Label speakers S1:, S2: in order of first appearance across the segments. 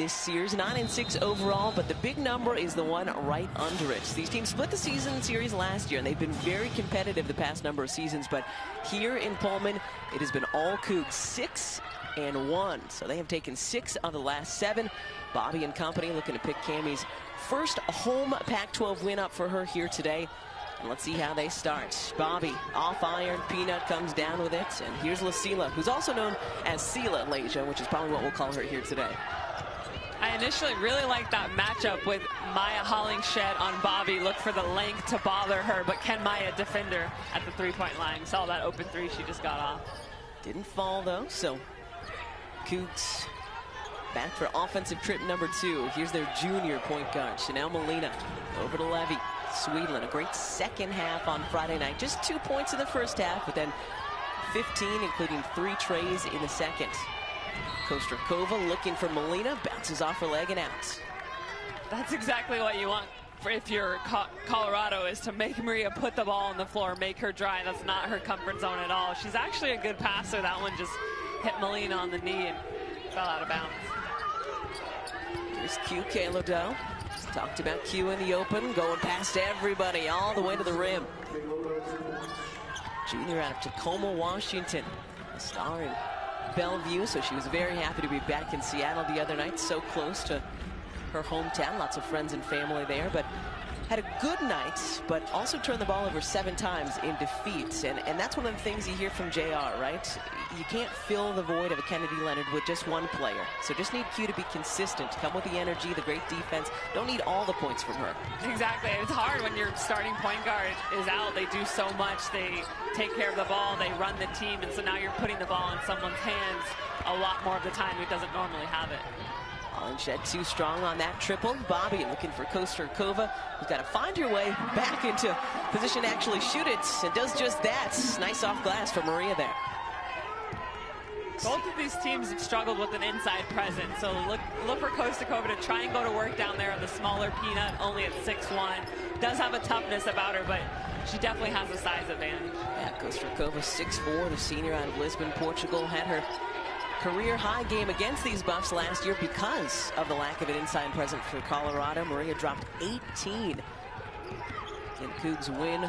S1: this series, 9-6 overall, but the big number is the one right under it. These teams split the series last year, and they've been very competitive the past number of seasons, but here in Pullman, it has been all Cougs, 6-1. So they have taken 6 of the last 7. Bobby and company looking to pick Cammie's first home Pac-12 win up for her here today. And let's see how they start. Bobby off iron, Peanut comes down with it, and here's Lasila, who's also known as Sela Leja, which is probably what we'll call her here today.
S2: I initially really liked that matchup with Maya Hollingshed on Bobby. Look for the length to bother her, but can Maya defend her at the three-point line? Saw that open three she just got off. Didn't fall though, so
S1: Cougs back for offensive trip number 2. Here's their junior point guard, Chanel Molina, over to Levy. Swedlund, a great second half on Friday night. Just 2 points in the first half, but then 15, including 3 trays in the second. Kostourkova looking for Molina, bounces off her leg and out.
S2: That's exactly what you want if you're Colorado, is to make Maria put the ball on the floor, make her dry. That's not her comfort zone at all. She's actually a good passer. That one just hit Molina on the knee and fell out of bounds.
S1: Here's Q, Kayla Doe. Talked about Q in the open, going past everybody all the way to the rim. Junior out of Tacoma, Washington, a star in Bellevue, so she was very happy to be back in Seattle the other night, so close to her hometown. Lots of friends and family there, but had a good night, but also turned the ball over 7 times in defeat. And that's one of the things you hear from JR, right? You can't fill the void of a Kennedy Leonard with just one player. So just need Q to be consistent, come with the energy, the great defense. Don't need all the points from her.
S2: Exactly. It's hard when your starting point guard is out. They do so much. They take care of the ball. They run the team. And so now you're putting the ball in someone's hands a lot more of the time who doesn't normally have it.
S1: Hollingshed too strong on that triple. Bobby looking for Kostourkova, who's got to find her way back into position to actually shoot it, and does just that. Nice off glass for Maria there.
S2: Both of these teams have struggled with an inside presence, so look for Kostourkova to try and go to work down there on the smaller Peanut, only at 6'1". Does have a toughness about her, but she definitely has a size advantage.
S1: Yeah, Kostourkova 6'4", the senior out of Lisbon, Portugal, had her career high game against these Buffs last year because of the lack of an inside presence for Colorado. Maria dropped 18 in Cougs' win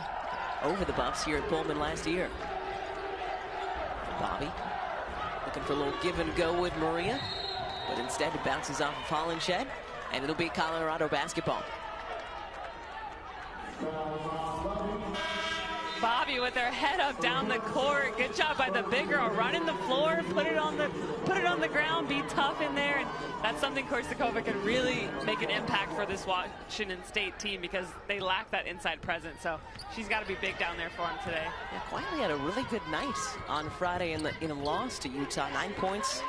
S1: over the Buffs here at Pullman last year. Bobby looking for a little give and go with Maria, but instead it bounces off of Hollingshed, and it'll be Colorado basketball.
S2: Bobby with her head up down the court. Good job by the big girl, running the floor, put it on the ground, be tough in there, and that's something Kostourkova can really make an impact for this Washington State team because they lack that inside presence. So she's got to be big down there for them today.
S1: Yeah, quietly had a really good night on Friday in a loss to Utah. 9 points,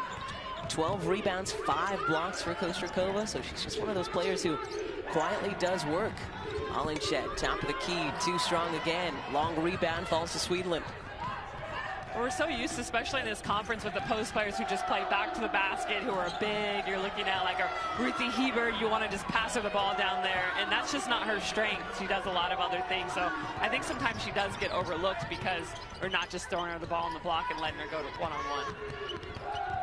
S1: 12 rebounds, 5 blocks for Kostourkova. So she's just one of those players who quietly does work. Hollingshed, top of the key, too strong again. Long rebound, falls to Swedlund.
S2: We're so used to, especially in this conference, with the post players who just play back to the basket, who are big. You're looking at like a Ruthie Hebert. You want to just pass her the ball down there, and that's just not her strength. She does a lot of other things. So I think sometimes she does get overlooked because we're not just throwing her the ball on the block and letting her go to one-on-one.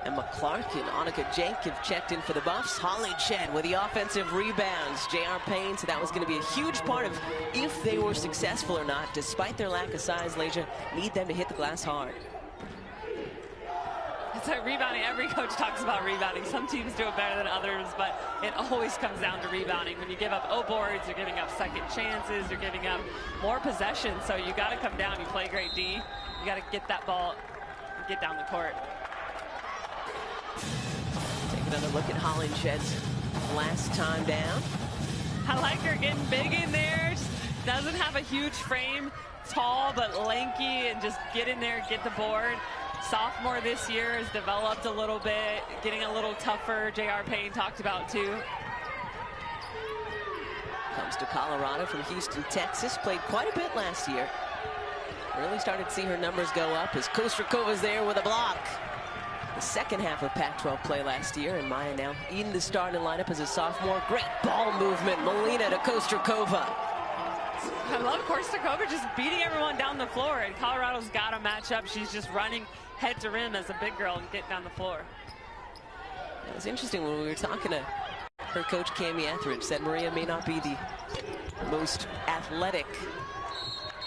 S1: Emma Clark and Annika Jank have checked in for the Buffs. Hollingshed with the offensive rebounds. J.R. Payne, so that was going to be a huge part of if they were successful or not. Despite their lack of size, Leja need them to hit the glass hard.
S2: It's like rebounding. Every coach talks about rebounding. Some teams do it better than others, but it always comes down to rebounding. When you give up O boards, you're giving up second chances, you're giving up more possessions. So you got to come down. You play great D. You got to get that ball, get down the court.
S1: Take another look at Hollinshed's last time down.
S2: I like her getting big in there. Just doesn't have a huge frame, tall but lanky, and just get in there, get the board. Sophomore this year has developed a little bit, getting a little tougher. J.R. Payne talked about too.
S1: Comes to Colorado from Houston, Texas. Played quite a bit last year. Really started to see her numbers go up as Kostourkova's there with a block. The second half of Pac-12 play last year, and Maya now in the starting lineup as a sophomore. Great ball movement. Molina to Kostourkova.
S2: I love Kostourkova just beating everyone down the floor, and Colorado's got a matchup. She's just running head to rim as a big girl and getting down the floor.
S1: It was interesting when we were talking to her coach, Cami Etheridge, said Maria may not be the most athletic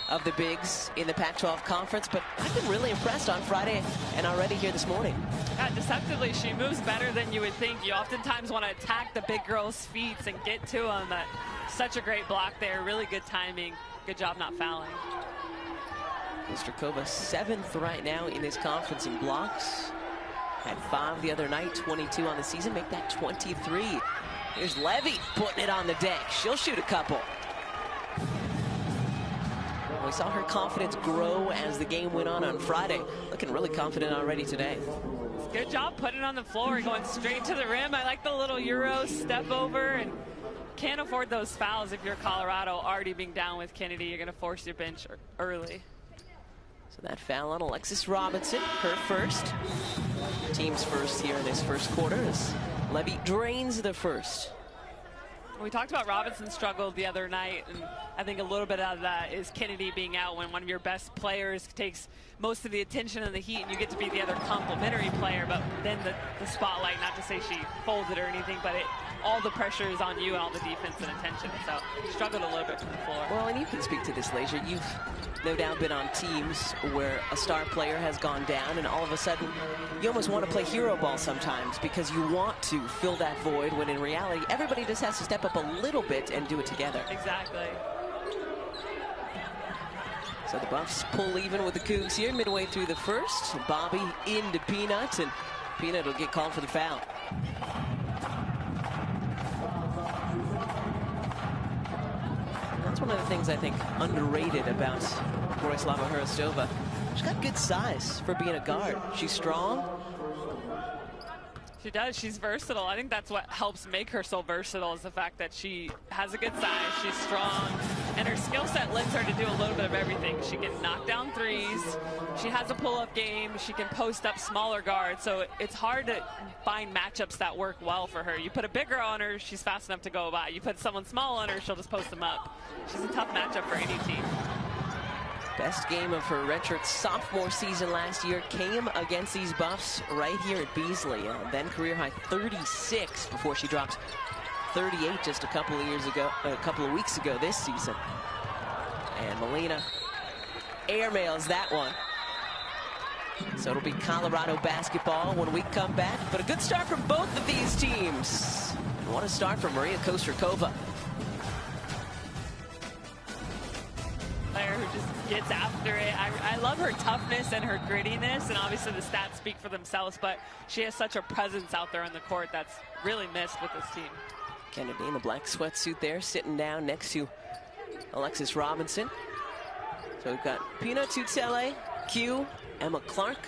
S1: of the bigs in the Pac-12 conference, but I've been really impressed on Friday and already here this morning.
S2: Yeah, deceptively, she moves better than you would think. You oftentimes want to attack the big girl's feet and get to them, but such a great block there. Really good timing. Good job not fouling.
S1: Kostourkova 7th right now in this conference in blocks. Had 5 the other night, 22 on the season, make that 23. Here's Levy putting it on the deck. She'll shoot a couple. We saw her confidence grow as the game went on Friday. Looking really confident already today.
S2: Good job putting it on the floor, going straight to the rim. I like the little Euro step over, and can't afford those fouls if you're Colorado already being down with Kennedy. You're going to force your bench early.
S1: So that foul on Alexis Robinson, her first. Team's first here in this first quarter as Levy drains the first.
S2: We talked about Robinson struggled the other night, and I think a little bit of that is Kennedy being out when one of your best players takes most of the attention and the heat, and you get to be the other complementary player, but then the spotlight, not to say she folded or anything, but all the pressure is on you and all the defense and attention, so struggled a little bit from the floor.
S1: Well, and you can speak to this, Leisure. You've no doubt been on teams where a star player has gone down, and all of a sudden you almost want to play hero ball sometimes because you want to fill that void, when in reality everybody just has to step up a little bit and do it together.
S2: Exactly.
S1: So the Buffs pull even with the Cougs here midway through the first. Bobby into Peanut, and Peanut will get called for the foul. That's one of the things I think underrated about Royslava Hristova. She's got good size for being a guard. She's strong.
S2: She does. She's versatile. I think that's what helps make her so versatile, is the fact that she has a good size, she's strong, and her skill set lets her to do a little bit of everything. She can knock down threes, she has a pull-up game, she can post up smaller guards, so it's hard to find matchups that work well for her. You put a big girl on her, she's fast enough to go by. You put someone small on her, she'll just post them up. She's a tough matchup for any team.
S1: Best game of her redshirt sophomore season last year came against these Buffs right here at Beasley. Then career high 36 before she dropped 38 just a couple of weeks ago this season. And Molina airmails that one. So it'll be Colorado basketball when we come back. But a good start from both of these teams. And what a start from Maria Kostourkova.
S2: Player who just gets after it. I love her toughness and her grittiness, and obviously the stats speak for themselves, but she has such a presence out there on the court that's really missed with this team.
S1: Kennedy in the black sweatsuit there, sitting down next to Alexis Robinson. So we've got Pina Tutsele, Q, Emma Clark,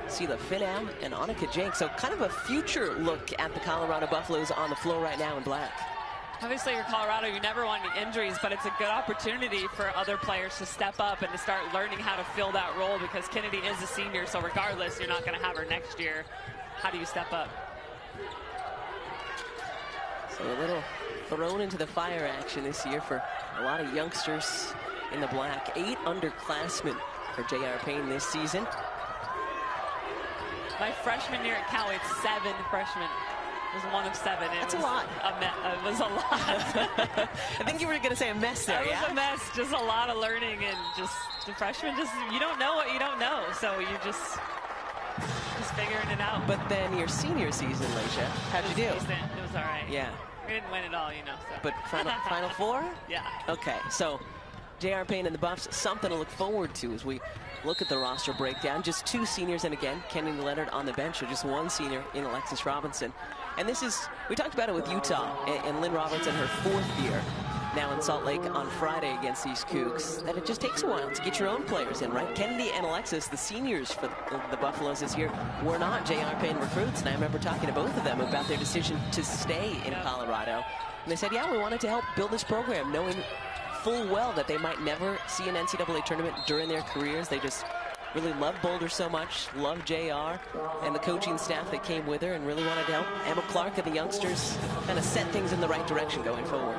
S1: Sela Finau, and Annika Jenks. So kind of a future look at the Colorado Buffaloes on the floor right now in black.
S2: Obviously, you're Colorado, you never want any injuries, but it's a good opportunity for other players to step up and to start learning how to fill that role, because Kennedy is a senior, so regardless, you're not going to have her next year. How do you step up?
S1: So a little thrown into the fire action this year for a lot of youngsters in the black. 8 underclassmen for J.R. Payne this season.
S2: My freshman year at Cal, we had 7 freshmen. It was 1 of 7.
S1: That's a lot.
S2: It was a lot.
S1: I think you were going to say a mess there,
S2: yeah? It was a mess. Just a lot of learning, and just the freshmen, you don't know what you don't know. So you just figuring it out.
S1: But then your senior season, Leisha, how'd you do?
S2: Decent. It was all right.
S1: Yeah.
S2: We didn't win it all, you know. So.
S1: But final 4?
S2: Yeah.
S1: Okay, so J.R. Payne and the Buffs, something to look forward to as we look at the roster breakdown. Just 2 seniors, and again, Kennedy Leonard on the bench, or just 1 senior in Alexis Robinson. And this is, we talked about it with Utah, and Lynn Robinson, her 4th year now in Salt Lake on Friday against these Cougs, that it just takes a while to get your own players in, right? Kennedy and Alexis, the seniors for the Buffaloes this year, were not J.R. Payne recruits, and I remember talking to both of them about their decision to stay in Colorado. And they said, yeah, we wanted to help build this program, knowing full well that they might never see an NCAA tournament during their careers. They just really loved Boulder so much, loved JR and the coaching staff that came with her, and really wanted to help Emma Clark and the youngsters kind of set things in the right direction going forward.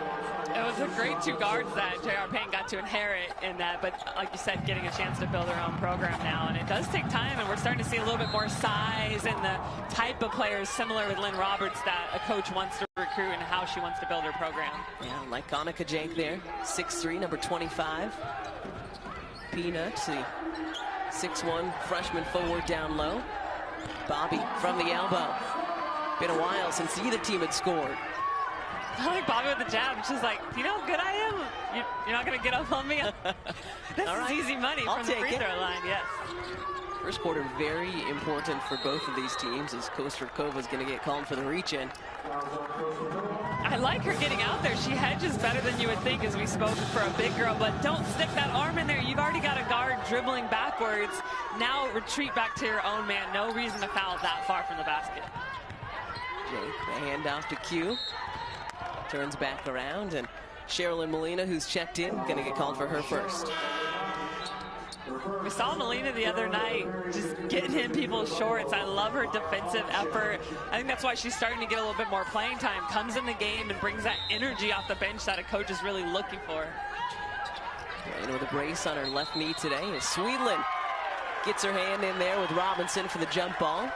S2: It was a great two guards that J.R. Payne got to inherit in that, but like you said, getting a chance to build their own program now. And it does take time, and we're starting to see a little bit more size and the type of players similar with Lynn Roberts that a coach wants to recruit and how she wants to build her program.
S1: Yeah, like Annika Jake there, 6'3", number 25. Peanut, the 6'1", freshman forward down low. Bobby from the elbow. Been a while since either team had scored.
S2: I like Bobby with the jab. She's like, you know how good I am? You're not going to get up on me? This is easy money from the free throw line, yes.
S1: First quarter very important for both of these teams as Kostourkova is going to get called for the reach-in.
S2: I like her getting out there. She hedges better than you would think, as we spoke, for a big girl, but don't stick that arm in there. You've already got a guard dribbling backwards. Now retreat back to your own man. No reason to foul that far from the basket.
S1: Jake, the handoff to Q. Turns back around, and Sherilyn Molina, who's checked in, going to get called for her first.
S2: We saw Molina the other night just getting in people's shorts. I love her defensive effort. I think that's why she's starting to get a little bit more playing time. Comes in the game and brings that energy off the bench that a coach is really looking for.
S1: Playing with a brace on her left knee today is Sweetland. Gets her hand in there with Robinson for the jump ball.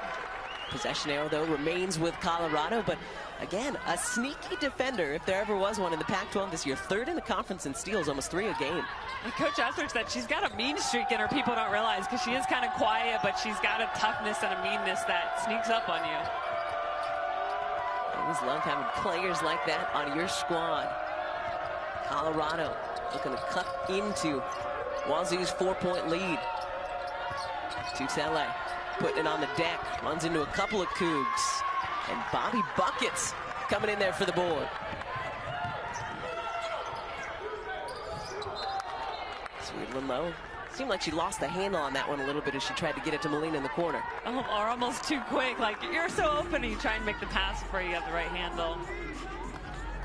S1: Possession arrow, though, remains with Colorado, but again, a sneaky defender, if there ever was one in the Pac-12 this year. Third in the conference in steals, almost 3 a game.
S2: And Coach Ethridge said she's got a mean streak in her, people don't realize, because she is kind of quiet, but she's got a toughness and a meanness that sneaks up on you.
S1: Always love having players like that on your squad. Colorado looking to cut into Wazoo's 4-point lead. Tutele putting it on the deck, runs into a couple of Cougs. And Bobby Buckets coming in there for the board. Sweetland low. Seemed like she lost the handle on that one a little bit as she tried to get it to Molina in the corner.
S2: Oh, or almost too quick. Like, you're so open and you try and make the pass before you have the right handle.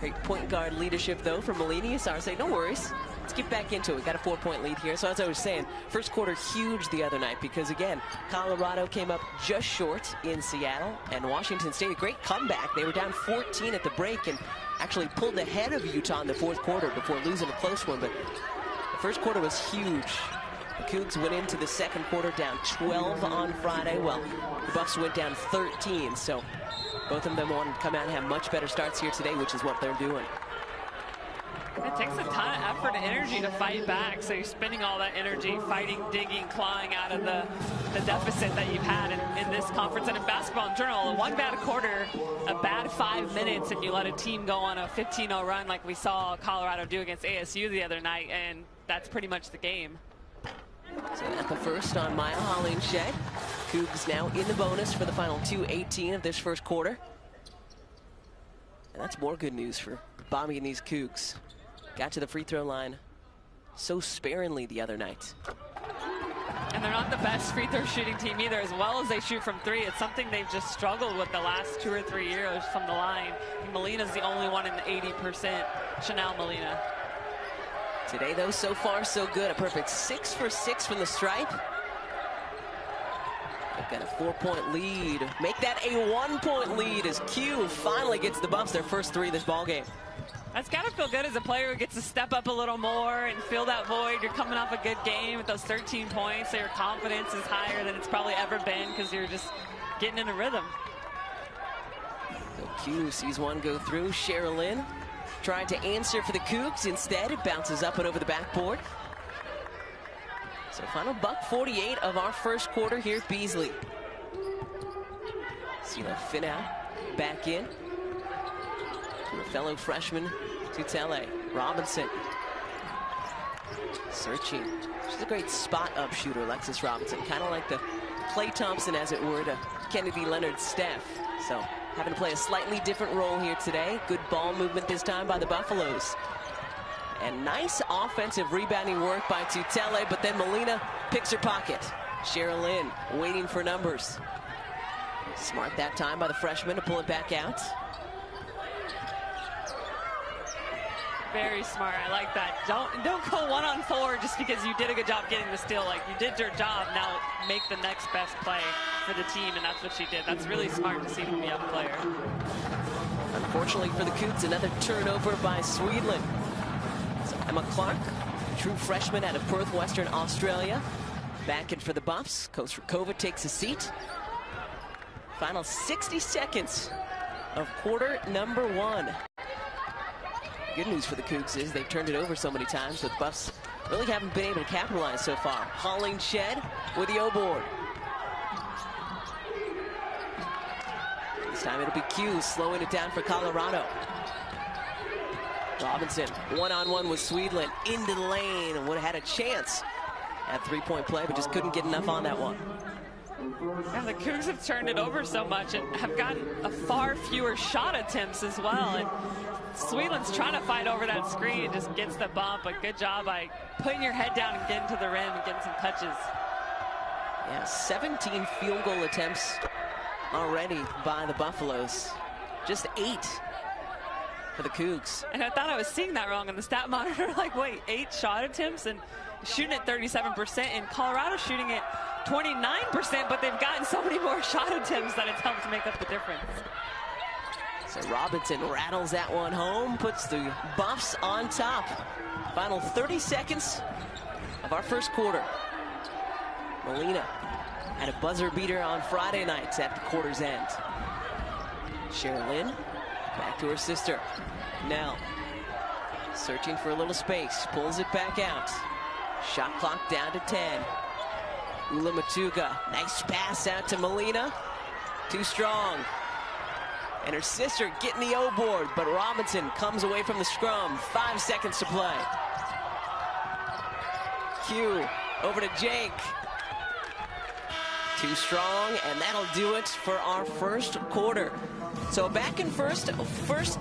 S1: Great point guard leadership, though, from Molina. You saw her say, no worries. Let's get back into it. We got a 4-point lead here. So as I was saying, first quarter huge the other night because, again, Colorado came up just short in Seattle, and Washington State, a great comeback. They were down 14 at the break and actually pulled ahead of Utah in the fourth quarter before losing a close one. But the first quarter was huge. The Cougs went into the second quarter down 12 on Friday. Well, the Buffs went down 13, so both of them want to come out and have much better starts here today, which is what they're doing.
S2: It takes a ton of effort and energy to fight back, so you're spending all that energy fighting, digging, clawing out of the deficit that you've had in this conference and in basketball in general. One bad quarter, a bad 5 minutes, and you let a team go on a 15-0 run like we saw Colorado do against ASU the other night, and that's pretty much the game.
S1: So at the first on Maya Hollingshed. Cougs now in the bonus for the final 2:18 of this first quarter. And that's more good news for Bobby and these Cougs. Got to the free throw line so sparingly the other night.
S2: And they're not the best free throw shooting team either, as well as they shoot from three. It's something they've just struggled with the last 2 or 3 years from the line. Molina's the only one in the 80%, Chanel Molina.
S1: Today, though, so far so good. A perfect 6 for 6 from the stripe. They've got a 4-point lead. Make that a 1-point lead as Q finally gets the Buffs their first 3 this ballgame.
S2: That's got to feel good as a player who gets to step up a little more and fill that void. You're coming off a good game with those 13 points, so your confidence is higher than it's probably ever been because you're just getting in a rhythm.
S1: So Q sees one go through. Sherilyn tried to answer for the Cougs. Instead, it bounces up and over the backboard. So final $1:48 of our first quarter here at Beasley. Sina Finau back in. To a fellow freshman, Tutele. Robinson. Searching. She's a great spot-up shooter, Alexis Robinson. Kind of like the Klay Thompson, as it were, to Kennedy Leonard-Steph. So having to play a slightly different role here today. Good ball movement this time by the Buffaloes. And nice offensive rebounding work by Tutele, but then Molina picks her pocket. Sherilyn waiting for numbers. Smart that time by the freshman to pull it back out.
S2: Very smart. I like that. Don't go 1-on-4 just because you did a good job getting the steal. Like, you did your job. Now make the next best play for the team, and that's what she did. That's really smart to see from a young player.
S1: Unfortunately for the Cougs, another turnover by Sweetland. Emma Clark, true freshman out of Perth, Western Australia. Back in for the Buffs. Kostourkova takes a seat. Final 60 seconds of quarter number 1. Good news for the Cougs is they've turned it over so many times, but the Buffs really haven't been able to capitalize so far. Hollingshed with the O-board. This time it'll be Q slowing it down for Colorado. Robinson, one-on-one with Swedlund, into the lane, and would have had a chance at three-point play, but just couldn't get enough on that one.
S2: And the Cougs have turned it over so much and have gotten a far fewer shot attempts as well. And Swedlund's trying to fight over that screen and just gets the bump. But good job by putting your head down and getting to the rim and getting some touches.
S1: Yeah, 17 field goal attempts already by the Buffaloes. Just 8 for the Cougs.
S2: And I thought I was seeing that wrong on the stat monitor. Like, wait, 8 shot attempts and shooting at 37%, and Colorado shooting at 29%, but they've gotten so many more shot attempts that it's helped make up the difference.
S1: So Robinson rattles that one home, puts the Buffs on top. Final 30 seconds of our first quarter. Molina had a buzzer beater on Friday nights at the quarter's end. Sherilyn back to her sister. Nell searching for a little space, pulls it back out. Shot clock down to 10. Ula Matuga, nice pass out to Molina. Too strong. And her sister getting the O-board, but Robinson comes away from the scrum. 5 seconds to play. Q over to Jake. Too strong, and that'll do it for our first quarter. So back in first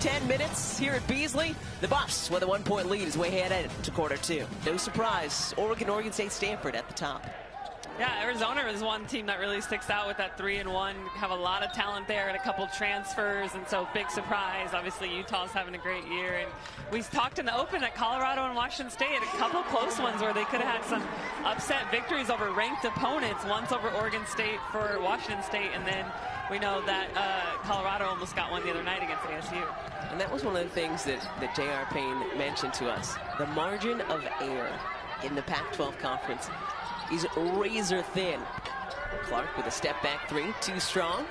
S1: 10 minutes here at Beasley. The Buffs with a 1-point lead is way ahead to quarter 2. No surprise, Oregon State, Stanford at the top.
S2: Yeah, Arizona is one team that really sticks out with that 3-1. Have a lot of talent there and a couple transfers, and so big surprise. Obviously, Utah's having a great year. And we talked in the open at Colorado and Washington State, a couple close ones where they could have had some upset victories over ranked opponents. Once over Oregon State for Washington State, and then we know that Colorado almost got one the other night against ASU.
S1: And that was one of the things that J.R. Payne mentioned to us. The margin of error in the Pac-12 conference is razor thin. Clark with a step back 3, too strong.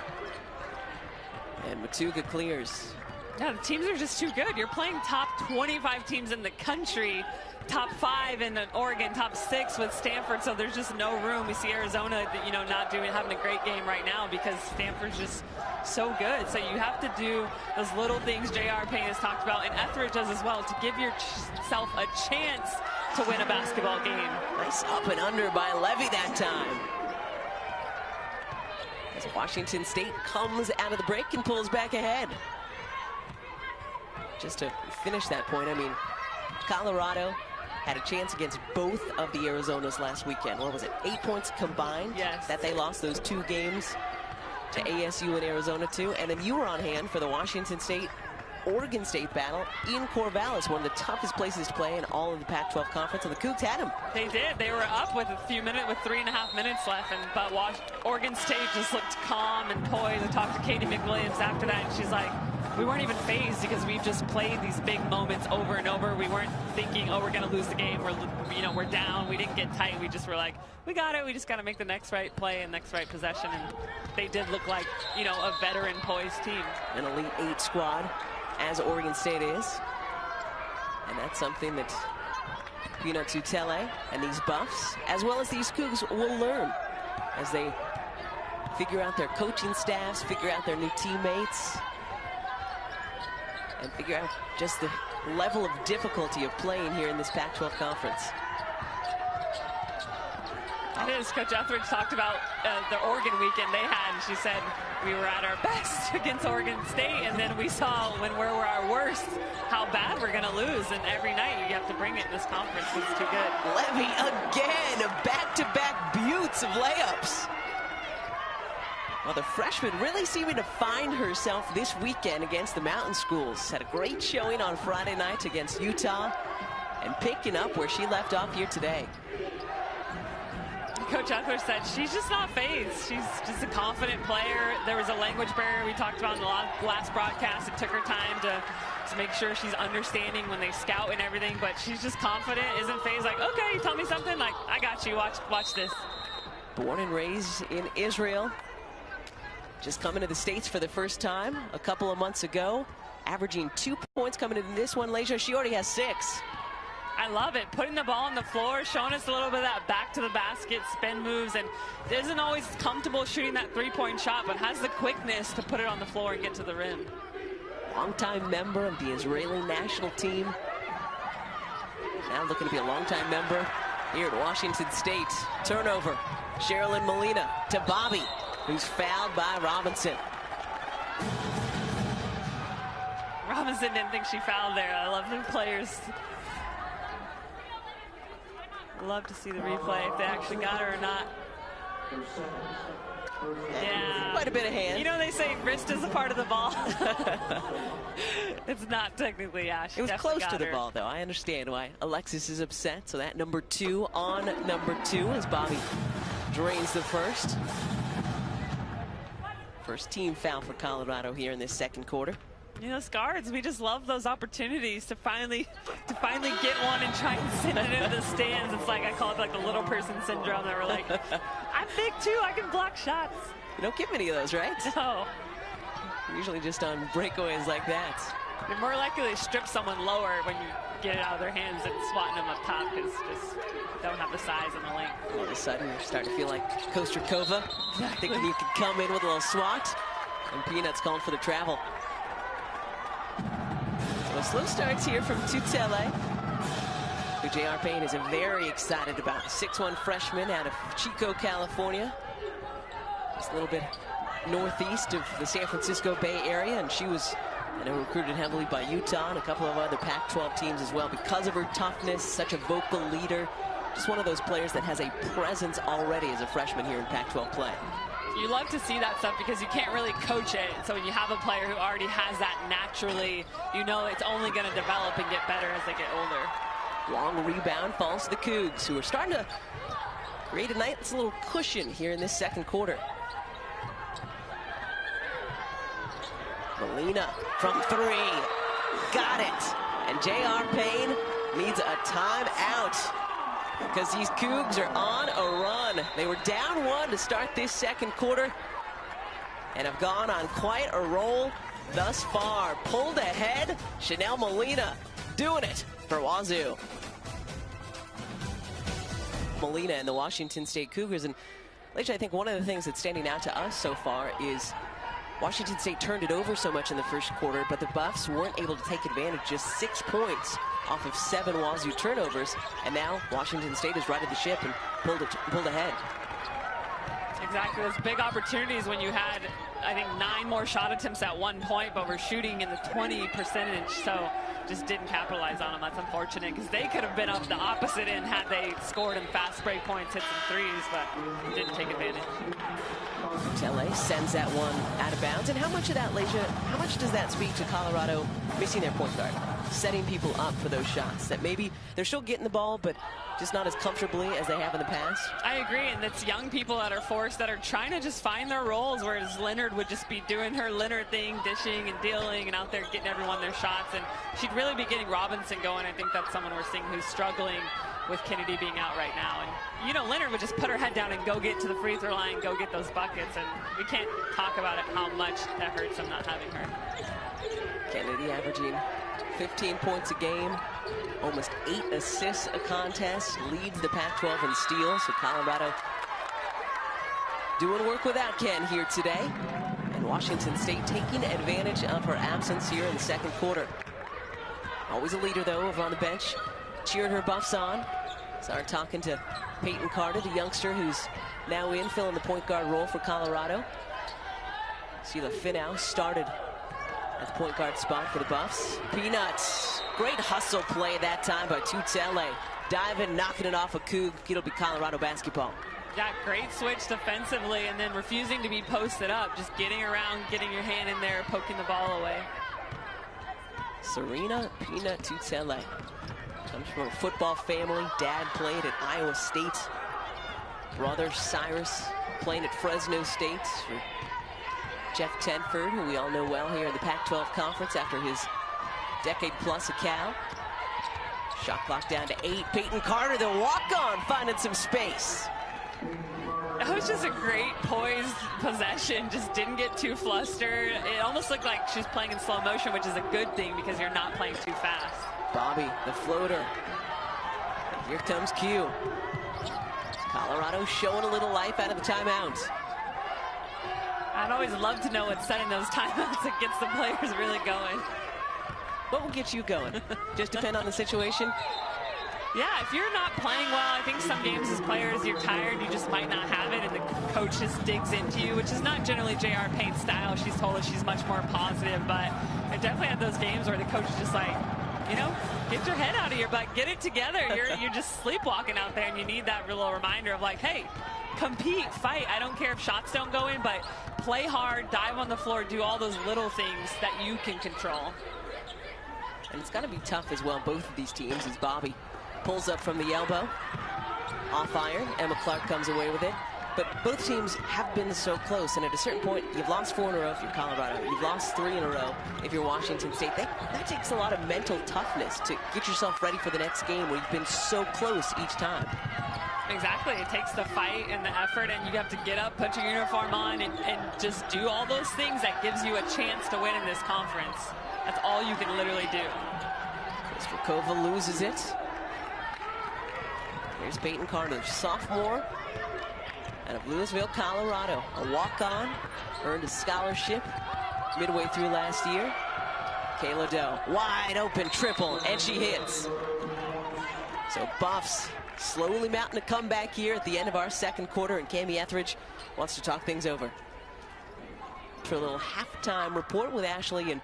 S1: And Matuga clears.
S2: Yeah, the teams are just too good. You're playing top 25 teams in the country, top 5 in Oregon, top 6 with Stanford, so there's just no room. We see Arizona, not having a great game right now because Stanford's just so good. So you have to do those little things J.R. Payne has talked about, and Etheridge does as well, to give yourself a chance to win a basketball game.
S1: Nice up and under by Levy that time. As Washington State comes out of the break and pulls back ahead. Just to finish that point, I mean, Colorado had a chance against both of the Arizonas last weekend. What was it, 8 points combined?
S2: Yes.
S1: That they lost those 2 games to ASU and Arizona too. And then you were on hand for the Washington State-Oregon State battle in Corvallis, one of the toughest places to play in all of the Pac-12 conference, and the Cougs had them.
S2: They did. They were up with 3.5 minutes left, but Oregon State just looked calm and poised. I talked to Katie McWilliams after that, and she's like, we weren't even phased because we've just played these big moments over and over. We weren't thinking, oh, we're going to lose the game. We're down. We didn't get tight. We just were like, we got it. We just got to make the next right play and next right possession. And they did look like, a veteran poised team.
S1: An Elite 8 squad, as Oregon State is. And that's something that Pino Tutele and these Buffs, as well as these Cougs, will learn as they figure out their coaching staffs, figure out their new teammates, and figure out just the level of difficulty of playing here in this Pac-12 conference.
S2: It is. Coach Etheridge talked about the Oregon weekend they had, and she said we were at our best against Oregon State, and then we saw when we're our worst how bad we're going to lose, and every night you have to bring it in this conference. It's too good.
S1: Levy again, back-to-back buttes of layups. Well, the freshman really seeming to find herself this weekend against the Mountain Schools. Had a great showing on Friday night against Utah and picking up where she left off here today.
S2: Coach Etheridge said she's just not phased. She's just a confident player. There was a language barrier we talked about in the last broadcast. It took her time to to make sure she's understanding when they scout and everything, but she's just confident, isn't phased, like, okay, you tell me something, like, I got you, watch this.
S1: Born and raised in Israel, just coming to the States for the first time a couple of months ago, averaging 2 points coming into this one. Leisure, she already has 6.
S2: I love it. Putting the ball on the floor, showing us a little bit of that back to the basket spin moves, and isn't always comfortable shooting that three-point shot, but has the quickness to put it on the floor and get to the rim. Longtime
S1: member of the Israeli national team. Now looking to be a longtime member here at Washington State. Turnover. Sherilyn Molina to Bobby, who's fouled by Robinson.
S2: Robinson didn't think she fouled there. I love the players. Love to see the replay if they actually got her or not. Yeah.
S1: Quite a bit of hand.
S2: You know, they say wrist is a part of the ball. It's not technically, yeah.
S1: It was close to the ball, though. I understand why Alexis is upset. So that number 2 on number 2 as Bobby drains the first. First team foul for Colorado here in this second quarter.
S2: You know, guards, we just love those opportunities to finally get one and try and send it into the stands. It's like, I call it like the little person syndrome. They were like, I'm big too, I can block shots.
S1: You don't get many of those, right?
S2: No.
S1: Usually just on breakaways like that.
S2: You're more likely to strip someone lower when you get it out of their hands than swatting them up top, because just don't have the size and the length.
S1: All of a sudden, you're starting to feel like Kostourkova. Exactly. Thinking you could come in with a little swat. And Peanuts calling for the travel. So slow starts here from Tutele, who J.R. Payne is very excited about. 6'1" freshman out of Chico, California. Just a little bit northeast of the San Francisco Bay Area, and she was, I know, recruited heavily by Utah and a couple of other Pac-12 teams as well because of her toughness, such a vocal leader. Just one of those players that has a presence already as a freshman here in Pac-12 play.
S2: You love to see that stuff because you can't really coach it. So when you have a player who already has that naturally, you know it's only going to develop and get better as they get older.
S1: Long rebound falls to the Cougs, who are starting to create a nice little cushion here in this second quarter. Molina from 3. Got it. And J.R. Payne needs a timeout, because these Cougs are on a run. They were down 1 to start this second quarter and have gone on quite a roll thus far. Pulled ahead, Chanel Molina doing it for Wazoo. Molina and the Washington State Cougars. And Leisha, I think one of the things that's standing out to us so far is Washington State turned it over so much in the first quarter, but the Buffs weren't able to take advantage. Just 6 points off of 7 Wazoo turnovers, and now Washington State has righted the ship and pulled ahead.
S2: Exactly, those big opportunities when you had, I think, 9 more shot attempts at one point, but we're shooting in the 20%, so just didn't capitalize on them. That's unfortunate, because they could have been up the opposite end had they scored in fast break points, hit some threes, but didn't take advantage.
S1: LA sends that one out of bounds. And how much of that, Leisha, how much does that speak to Colorado missing their point guard, setting people up for those shots that maybe they're still getting the ball, but just not as comfortably as they have in the past?
S2: I agree, and it's young people that are forced, that are trying to just find their roles, whereas Leonard would just be doing her Leonard thing, dishing and dealing, and out there getting everyone their shots, and she'd really be getting Robinson going. I think that's someone we're seeing who's struggling with Kennedy being out right now. And, you know, Leonard would just put her head down and go get to the free throw line, go get those buckets, and we can't talk about it how much that hurts them not having her.
S1: Kennedy averaging 15 points a game, almost 8 assists a contest, leads the Pac-12 in steals. So Colorado doing work without Ken here today. And Washington State taking advantage of her absence here in the second quarter. Always a leader, though, over on the bench, cheering her Buffs on. Started talking to Peyton Carter, the youngster who's now in, filling the point guard role for Colorado. Sheila Finau started at the point guard spot for the Buffs. Peanuts, great hustle play that time by Tutele. Diving, knocking it off a Coug. It'll be Colorado basketball.
S2: That great switch defensively, and then refusing to be posted up, just getting around, getting your hand in there, poking the ball away.
S1: Serena Peanut Tutele comes from a football family. Dad played at Iowa State. Brother Cyrus playing at Fresno State. Jeff Tenford, who we all know well here in the Pac-12 Conference after his decade plus a Cal. Shot clock down to 8. Peyton Carter, the walk-on, finding some space.
S2: That was just a great poised possession. Just didn't get too flustered. It almost looked like she's playing in slow motion, which is a good thing because you're not playing too fast.
S1: Bobby, the floater. Here comes Q. Colorado showing a little life out of the timeout.
S2: I'd always love to know what's setting those timeouts that gets the players really going.
S1: What will get you going? Just depend on the situation?
S2: Yeah, if you're not playing well, I think some games as players, you're tired, you just might not have it, and the coach just digs into you, which is not generally J.R. Payne's style. She's told us she's much more positive, but I definitely had those games where the coach is just like, you know, get your head out of your butt, get it together. You're just sleepwalking out there, and you need that little reminder of like, hey, compete, fight. I don't care if shots don't go in, but play hard, dive on the floor, do all those little things that you can control.
S1: And it's got to be tough as well, both of these teams, as Bobby pulls up from the elbow. Off iron, Emma Clark comes away with it. But both teams have been so close, and at a certain point, you've lost 4 in a row if you're Colorado. You've lost 3 in a row if you're Washington State. That takes a lot of mental toughness to get yourself ready for the next game where you've been so close each time.
S2: Exactly. It takes the fight and the effort, and you have to get up, put your uniform on, and just do all those things that gives you a chance to win in this conference. That's all you can literally do.
S1: Kostourkova loses it. Here's Peyton Carter, sophomore out of Louisville, Colorado. A walk-on, earned a scholarship midway through last year. Kayla Doe, wide open triple, and she hits. So Buffs slowly mounting a comeback here at the end of our second quarter, and Cami Etheridge wants to talk things over. For a little halftime report with Ashley in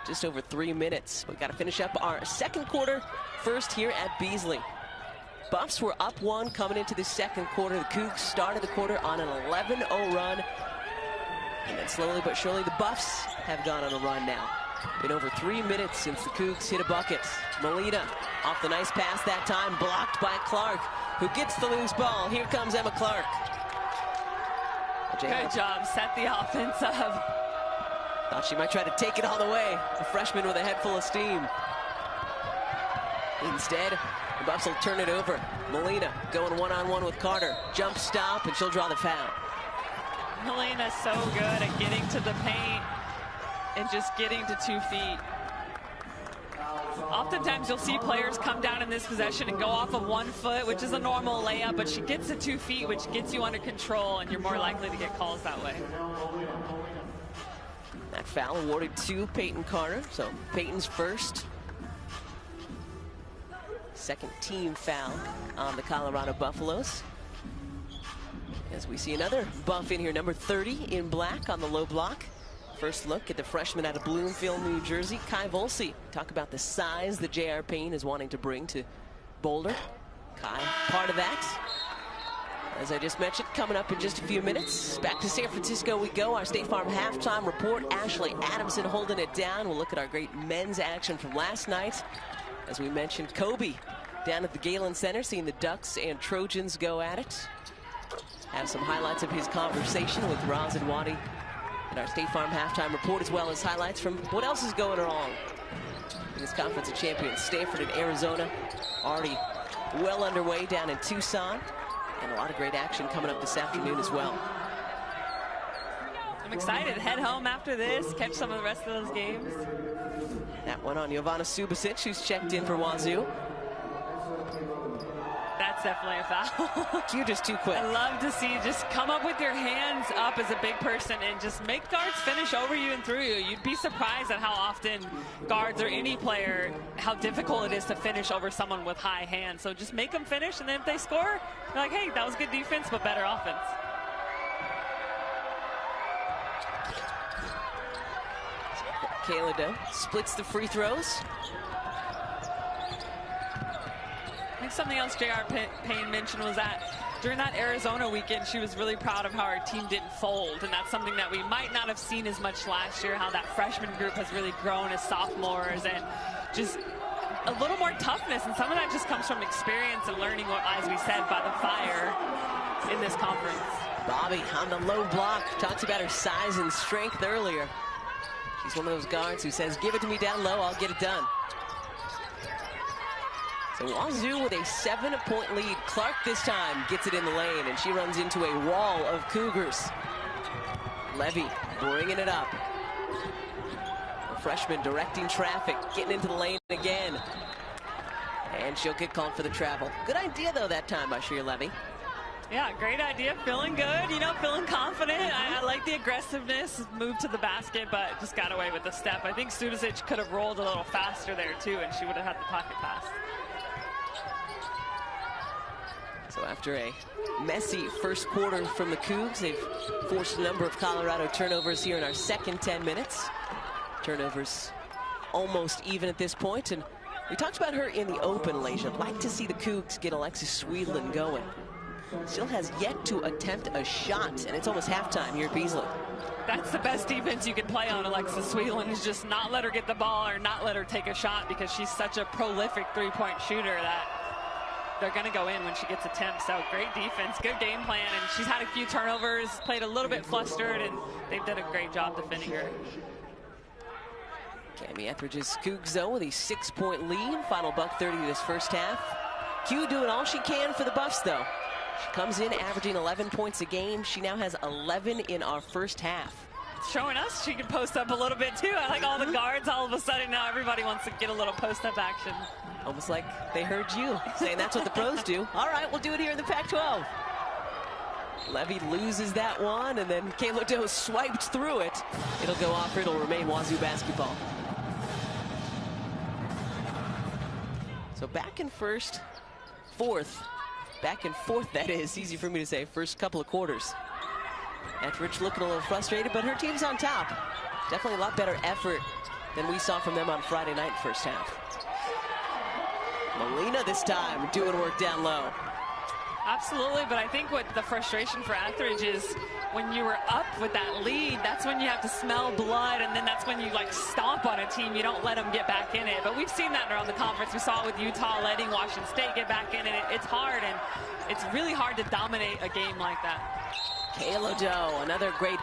S1: just over 3 minutes. We've got to finish up our second quarter first here at Beasley. Buffs were up 1 coming into the second quarter. The Cougs started the quarter on an 11-0 run. And then slowly but surely, the Buffs have gone on a run now. Been over 3 minutes since the Cougs hit a bucket. Molina off the nice pass that time, blocked by Clark, who gets the loose ball. Here comes Emma Clark.
S2: Good job, set the offense up.
S1: Thought she might try to take it all the way. A freshman with a head full of steam. Instead, the Buffs will turn it over. Molina going one-on-one with Carter. Jump stop, and she'll draw the foul.
S2: Molina's so good at getting to the paint and just getting to 2 feet. Oftentimes you'll see players come down in this possession and go off of 1 foot, which is a normal layup, but she gets to 2 feet, which gets you under control, and you're more likely to get calls that way.
S1: That foul awarded to Peyton Carter, so Peyton's first. Second team foul on the Colorado Buffaloes. As we see another Buff in here, number 30 in black on the low block. First look at the freshman out of Bloomfield, New Jersey, Kai Volsi. Talk about the size that J.R. Payne is wanting to bring to Boulder. Kai, part of that. As I just mentioned, coming up in just a few minutes. Back to San Francisco we go. Our State Farm halftime report. Ashley Adamson holding it down. We'll look at our great men's action from last night. As we mentioned, Kobe down at the Galen Center, seeing the Ducks and Trojans go at it. Have some highlights of his conversation with Razan Wadi and our State Farm halftime report, as well as highlights from what else is going wrong in this Conference of Champions. Stanford and Arizona already well underway down in Tucson, and a lot of great action coming up this afternoon as well.
S2: I'm excited to head home after this, catch some of the rest of those games.
S1: That one on Jovana Subasic, who's checked in for Wazoo.
S2: That's definitely a foul.
S1: You're just too quick.
S2: I love to see you just come up with your hands up as a big person and just make guards finish over you and through you. You'd be surprised at how often guards or any player, how difficult it is to finish over someone with high hands. So just make them finish, and then if they score, you're like, hey, that was good defense, but better offense.
S1: Kayla Doe splits the free throws.
S2: I think something else J.R. Payne mentioned was that during that Arizona weekend, she was really proud of how our team didn't fold, and that's something that we might not have seen as much last year, how that freshman group has really grown as sophomores, and just a little more toughness, and some of that just comes from experience and learning what, as we said, by the fire in this conference.
S1: Bobby on the low block, talks about her size and strength earlier. She's one of those guards who says, give it to me down low, I'll get it done. So Wazoo with a 7-point lead. Clark this time gets it in the lane, and she runs into a wall of Cougars. Levy bringing it up. A freshman directing traffic, getting into the lane again. And she'll get called for the travel. Good idea, though, that time by Shea Levy.
S2: Yeah, great idea. Feeling good, you know, feeling confident. I like the aggressiveness, move to the basket, but just got away with the step. I think Sudicic could have rolled a little faster there, too, and she would have had the pocket pass.
S1: So after a messy first quarter from the Cougs, they've forced a number of Colorado turnovers here in our second 10 minutes. Turnovers almost even at this point, and we talked about her in the open, Lasia. I'd like to see the Cougs get Alexis Swedlund going. Still has yet to attempt a shot, and it's almost halftime here at Beasley.
S2: That's the best defense you can play on Alexis Swedlund, is just not let her get the ball or not let her take a shot, because she's such a prolific three-point shooter that they're going to go in when she gets attempts. So great defense, good game plan, and she's had a few turnovers, played a little bit flustered, and they've done a great job defending her.
S1: Cami Etheridge's Cougs, though, with a 6-point lead. Final $1.30 this first half. Q doing all she can for the Buffs, though. She comes in averaging 11 points a game. She now has 11 in our first half.
S2: Showing us she can post up a little bit, too. I like all the guards. All of a sudden now everybody wants to get a little post-up action.
S1: Almost like they heard you saying that's what the pros do. All right, we'll do it here in the Pac-12. Levy loses that one, and then Kayla Doe swiped through it. It'll go off. It'll remain Wazoo basketball. So back and fourth, that is. Easy for me to say, first couple of quarters. Etheridge looking a little frustrated, but her team's on top. Definitely a lot better effort than we saw from them on Friday night first half. Molina this time doing work down low.
S2: Absolutely, but I think what the frustration for Etheridge is, when you were up with that lead, that's when you have to smell blood, and then that's when you like stomp on a team. You don't let them get back in it. But we've seen that around the conference. We saw it with Utah letting Washington State get back in it. It's hard, and it's really hard to dominate a game like that.
S1: Kayla Doe, another great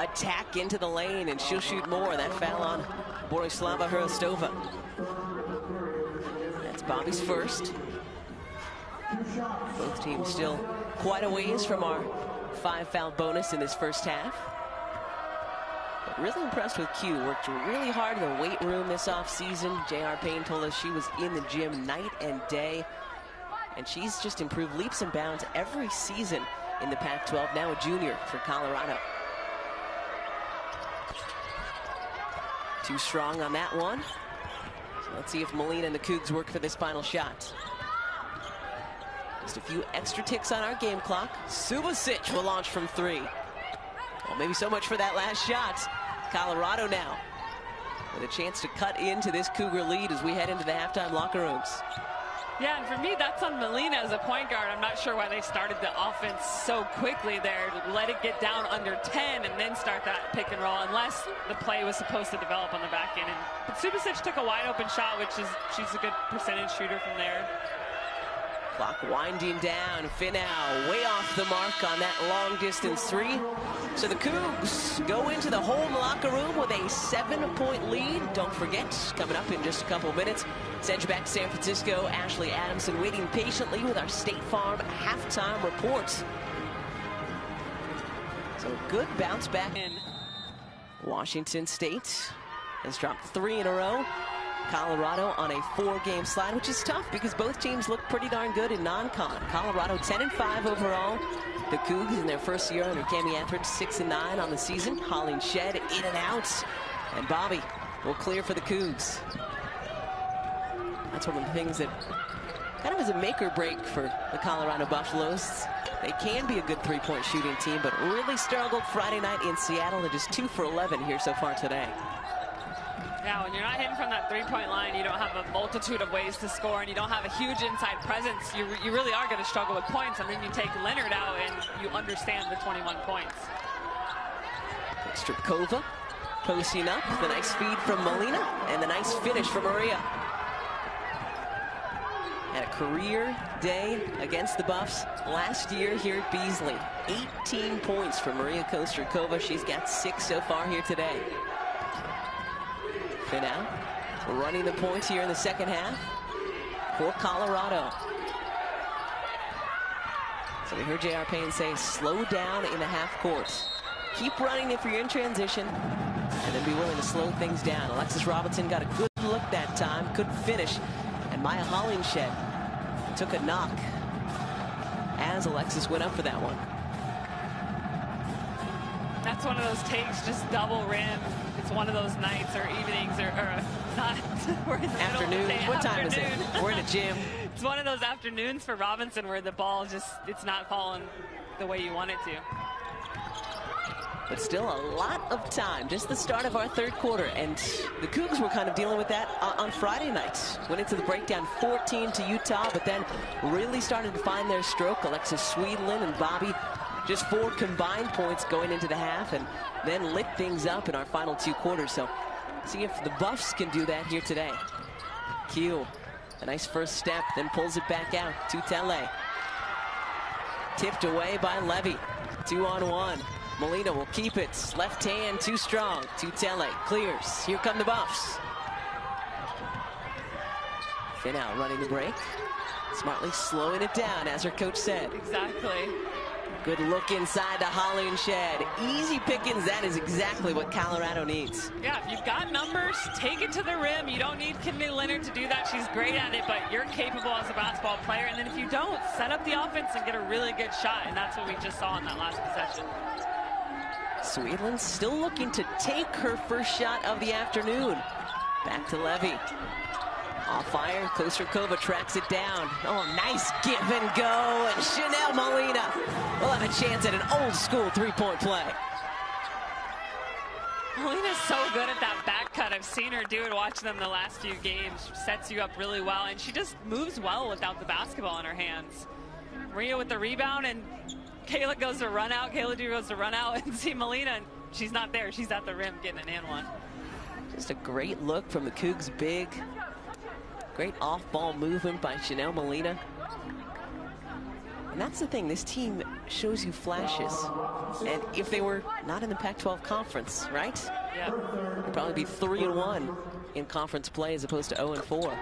S1: attack into the lane, and she'll shoot more. That foul on Borislava Hrostova. That's Bobby's first. Both teams still quite a ways from our 5-foul bonus in this first half. But really impressed with Q. Worked really hard in the weight room this offseason. J.R. Payne told us she was in the gym night and day. And she's just improved leaps and bounds every season in the Pac-12. Now a junior for Colorado. Too strong on that one. So let's see if Molina and the Cougs work for this final shot. Just a few extra ticks on our game clock. Subasic will launch from three. Well, maybe so much for that last shot. Colorado now with a chance to cut into this Cougar lead as we head into the halftime locker rooms.
S2: Yeah, and for me, that's on Molina as a point guard. I'm not sure why they started the offense so quickly there. Let it get down under 10 and then start that pick and roll, unless the play was supposed to develop on the back end. But Subasic took a wide open shot, which is, she's a good percentage shooter from there.
S1: Clock winding down. Finau way off the mark on that long distance three. So the Cougs go into the home locker room with a 7-point lead. Don't forget, coming up in just a couple minutes, edge back to San Francisco. Ashley Adamson waiting patiently with our State Farm halftime report. So good bounce back in. Washington State has dropped 3 in a row. Colorado on a 4-game slide, which is tough because both teams look pretty darn good in non-con. Colorado 10-5 overall. The Cougs in their first year under Cami Etheridge 6-9 on the season. Holling Shed in and out. And Bobby will clear for the Cougs. That's one of the things that kind of is a make or break for the Colorado Buffaloes. They can be a good 3-point shooting team, but really struggled Friday night in Seattle. They're just 2 for 11 here so far today.
S2: Yeah, when you're not hitting from that 3-point line, you don't have a multitude of ways to score, and you don't have a huge inside presence. You really are going to struggle with points, and then you take Leonard out, and you understand the 21 points.
S1: Kostourkova posting up. The nice feed from Molina, and the nice finish from Maria. had a career day against the Buffs last year here at Beasley. 18 points for Maria Kostourkova. She's got 6 so far here today. Finau running the points here in the second half for Colorado. So we heard J.R. Payne say, slow down in the half courts. Keep running if you're in transition, and then be willing to slow things down. Alexis Robinson got a good look that time, couldn't finish. And Maya Hollingshed took a knock as Alexis went up for that one.
S2: That's one of those takes, just double rim. It's one of those nights or evenings or not. We're in the
S1: afternoon. What time is it? We're in the gym.
S2: It's one of those afternoons for Robinson where the ball just, it's not falling the way you want it to.
S1: But still a lot of time. Just the start of our third quarter. And the Cougs were kind of dealing with that on Friday nights. Went into the breakdown 14 to Utah, but then really started to find their stroke. Alexis Swedlin and Bobby, just 4 combined points going into the half, and then lit things up in our final 2 quarters. So see if the Buffs can do that here today. Q, a nice first step, then pulls it back out to Tele. Tipped away by Levy. 2-on-1. Molina will keep it. Left hand too strong. To Tele. Clears. Here come the Buffs. Finau running the break. Smartly slowing it down, as her coach said.
S2: Exactly.
S1: Good look inside to Hollingshed. Easy pickings. That is exactly what Colorado needs.
S2: Yeah, if you've got numbers, take it to the rim. You don't need Kinley Leonard to do that. She's great at it, but you're capable as a basketball player. And then if you don't, set up the offense and get a really good shot. And that's what we just saw in that last possession.
S1: Swedlin still looking to take her first shot of the afternoon. Back to Levy. Off fire, Kostourkova tracks it down. Oh, nice give and go. And Chanel Molina will have a chance at an old school three-point play.
S2: Molina's so good at that back cut. I've seen her do it watching them the last few games. She sets you up really well, and she just moves well without the basketball in her hands. Maria with the rebound, and Kayla goes to run out. Kayla goes to run out and see Molina, and she's not there. She's at the rim getting an and one.
S1: Just a great look from the Cougs big. Great off-ball movement by Chanel Molina. And that's the thing, this team shows you flashes. And if they were not in the Pac-12 conference, right?
S2: Yeah.
S1: They'd probably be 3-1 in conference play as opposed to 0-4.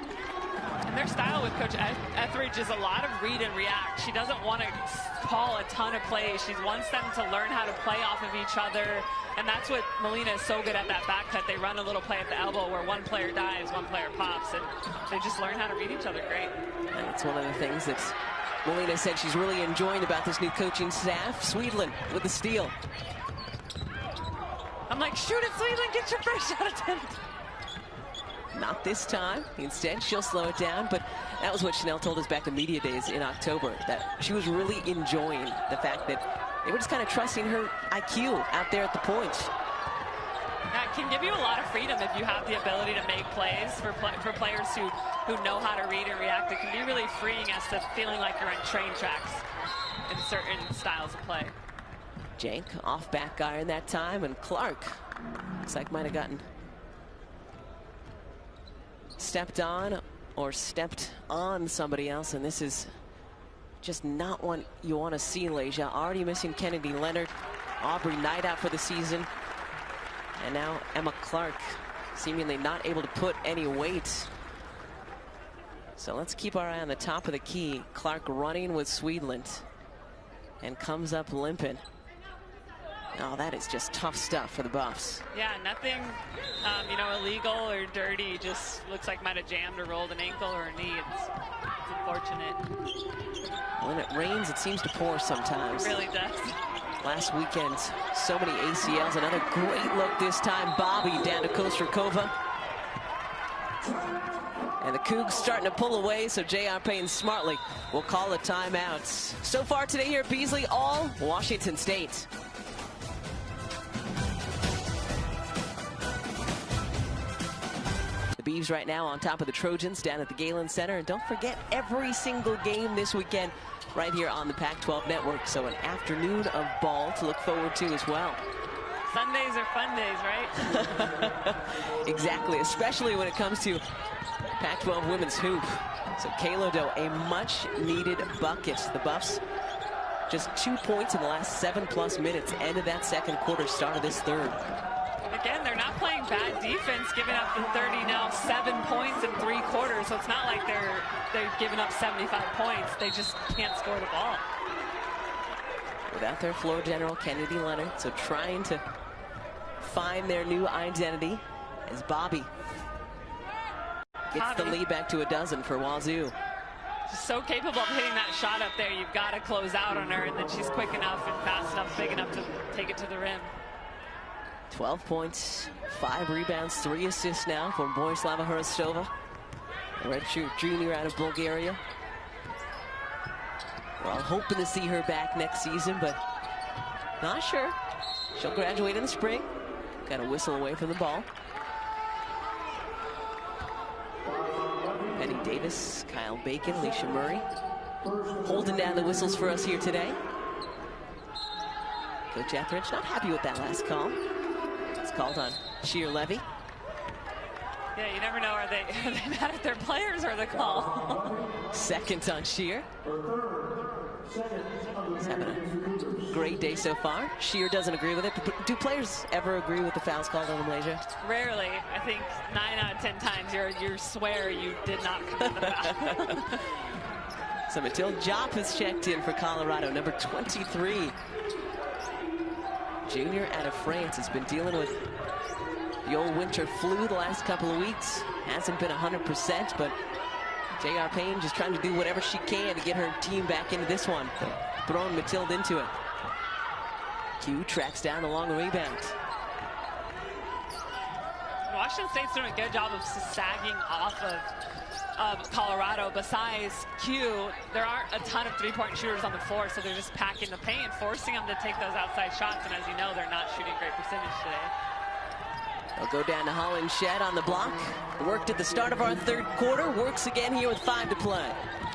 S2: And their style with Coach Etheridge is a lot of read and react. She doesn't want to call a ton of plays. She wants them to learn how to play off of each other. And that's what Molina is so good at, that back cut. They run a little play at the elbow where one player dives, one player pops, and they just learn how to read each other great.
S1: And it's one of the things that Molina said she's really enjoying about this new coaching staff. Swedlin with the steal.
S2: I'm like, shoot it, Swedlin, get your first shot attempt.
S1: Not this time. Instead, she'll slow it down. But that was what Chanel told us back in media days in October, that she was really enjoying the fact that they were just kind of trusting her IQ out there at the point.
S2: That can give you a lot of freedom if you have the ability to make plays for players who know how to read and react. It can be really freeing as to feeling like you're on train tracks in certain styles of play.
S1: Jank off back iron that time, and Clark looks like might have gotten stepped on or stepped on somebody else, and this is just not what you want to see. Leja already missing Kennedy Leonard, Aubrey Knight out for the season, and now Emma Clark seemingly not able to put any weight. So let's keep our eye on the top of the key. Clark running with Swedlin and comes up limping. Oh, that is just tough stuff for the Buffs.
S2: Yeah, nothing, you know, illegal or dirty. Just looks like might have jammed or rolled an ankle or a knee. It's unfortunate.
S1: When it rains, it seems to pour sometimes.
S2: It really does.
S1: Last weekend, so many ACLs. Another great look this time. Bobby down to Kostourkova. And the Cougs starting to pull away, so J.R. Payne smartly will call a timeout. So far today here at Beasley, all Washington State. Beavs right now on top of the Trojans down at the Galen Center. And don't forget, every single game this weekend right here on the Pac-12 Network. So an afternoon of ball to look forward to as well.
S2: Sundays are fun days, right?
S1: Exactly, especially when it comes to Pac-12 women's hoop. So Kostourkova, a much-needed bucket. The Buffs just 2 points in the last 7+ minutes. End of that second quarter, start of this third.
S2: Again, they're not playing bad defense, giving up the 30 now, 7 points in 3 quarters. So it's not like they're giving up 75 points. They just can't score the ball.
S1: Without their floor general, Kennedy Leonard, so trying to find their new identity as Bobby gets the lead back to a dozen for Wazoo.
S2: She's so capable of hitting that shot up there. You've got to close out on her, and then she's quick enough and fast enough, big enough to take it to the rim.
S1: 12 points, 5 rebounds, 3 assists now from Borislava Hristova, a redshirt junior out of Bulgaria. We're all hoping to see her back next season, but not sure. She'll graduate in the spring. Got a whistle away from the ball. Penny Davis, Kyle Bacon, Alicia Murray holding down the whistles for us here today. Coach Etheridge not happy with that last call. It's called on Sheer Levy.
S2: Yeah, you never know, are they mad at their players or the call?
S1: Second on Sheer. He's having a great day so far. Sheer doesn't agree with it. Do players ever agree with the fouls called on Malaysia?
S2: Rarely. I think 9 out of 10 times you swear you did not commit the foul.
S1: So Mathilde Jop has checked in for Colorado, number 23. Junior out of France, has been dealing with the old winter flu the last couple of weeks. Hasn't been 100%, but J.R. Payne just trying to do whatever she can to get her team back into this one. Throwing Mathilde into it. Q tracks down a long rebound.
S2: Washington State's doing a good job of sagging off of Colorado. Besides Q, there aren't a ton of three-point shooters on the floor, so they're just packing the paint, forcing them to take those outside shots, and as you know, they're not shooting great percentage today.
S1: They'll go down to Hollingshed on the block. Worked at the start of our third quarter. Works again here with 5 to play.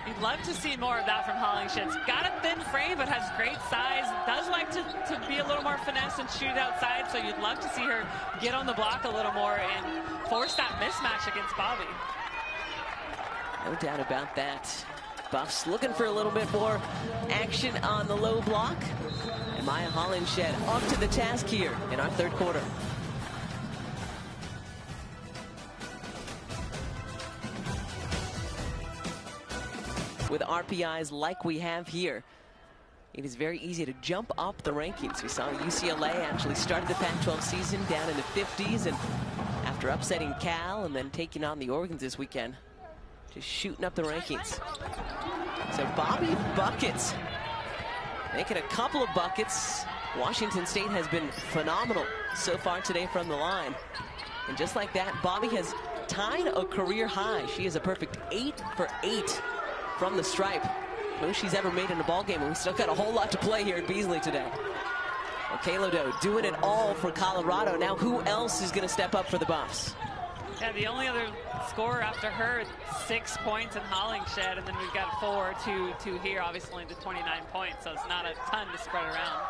S2: You'd love to see more of that from Hollingshed's got a thin frame, but has great size. Does like to be a little more finesse and shoot outside, so you'd love to see her get on the block a little more and force that mismatch against Bobby.
S1: No doubt about that. Buffs looking for a little bit more action on the low block. And Maya Hollingshed up to the task here in our third quarter. With RPIs like we have here, it is very easy to jump up the rankings. We saw UCLA actually started the Pac-12 season down in the 50s, and after upsetting Cal and then taking on the Oregons this weekend, just shooting up the rankings. So Bobby buckets, making a couple of buckets. Washington State has been phenomenal so far today from the line. And just like that, Bobby has tied a career high. She is a perfect 8 for 8 from the stripe. Most she's ever made in a ball game, and we still got a whole lot to play here at Beasley today. Well, Kostourkova doing it all for Colorado. Now who else is going to step up for the Buffs?
S2: Yeah, the only other scorer after her, 6 points in Hollingshed, and then we've got 4, 2 here, obviously only the 29 points, so it's not a ton to spread around.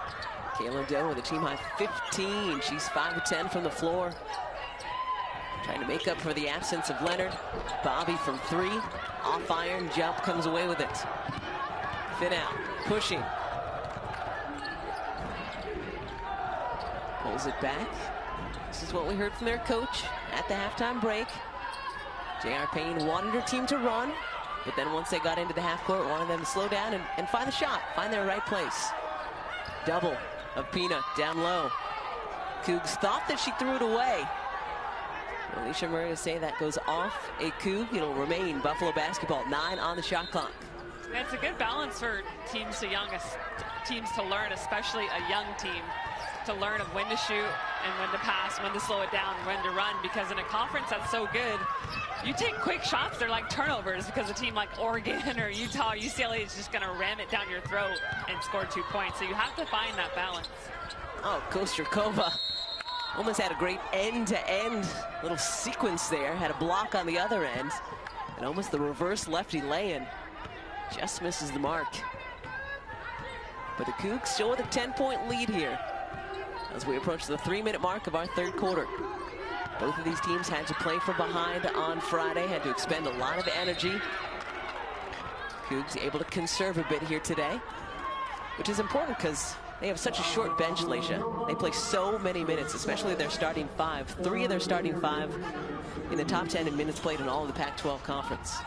S1: Kostourkova with a team high 15. She's 5 of 10 from the floor. Trying to make up for the absence of Leonard. Bobby from 3. Off iron, jump comes away with it. Fin out, pushing. Pulls it back. This is what we heard from their coach at the halftime break. J.R. Payne wanted her team to run, but then once they got into the half court, wanted them to slow down and find the shot, find their right place. Double of Pina down low. Cougs thought that she threw it away. Alicia Murray to say that goes off a Coug. It'll remain Buffalo basketball. 9 on the shot clock.
S2: Yeah, it's a good balance for teams to learn, especially a young team, to learn of when to shoot and when to pass, when to slow it down, when to run, because in a conference that's so good, you take quick shots, they're like turnovers, because a team like Oregon or Utah or UCLA is just going to ram it down your throat and score 2 points. So you have to find that balance.
S1: Oh, Kostourkova almost had a great end-to-end little sequence there. Had a block on the other end. And almost the reverse lefty lay-in. Just misses the mark. But the Cougs still with a 10-point lead here. as we approach the 3-minute mark of our third quarter. Both of these teams had to play from behind on Friday, had to expend a lot of energy. Cougs able to conserve a bit here today, which is important because they have such a short bench, Leisha. They play so many minutes, especially their starting five. 3 of their starting 5 in the top 10 in minutes played in all of the Pac-12 conference.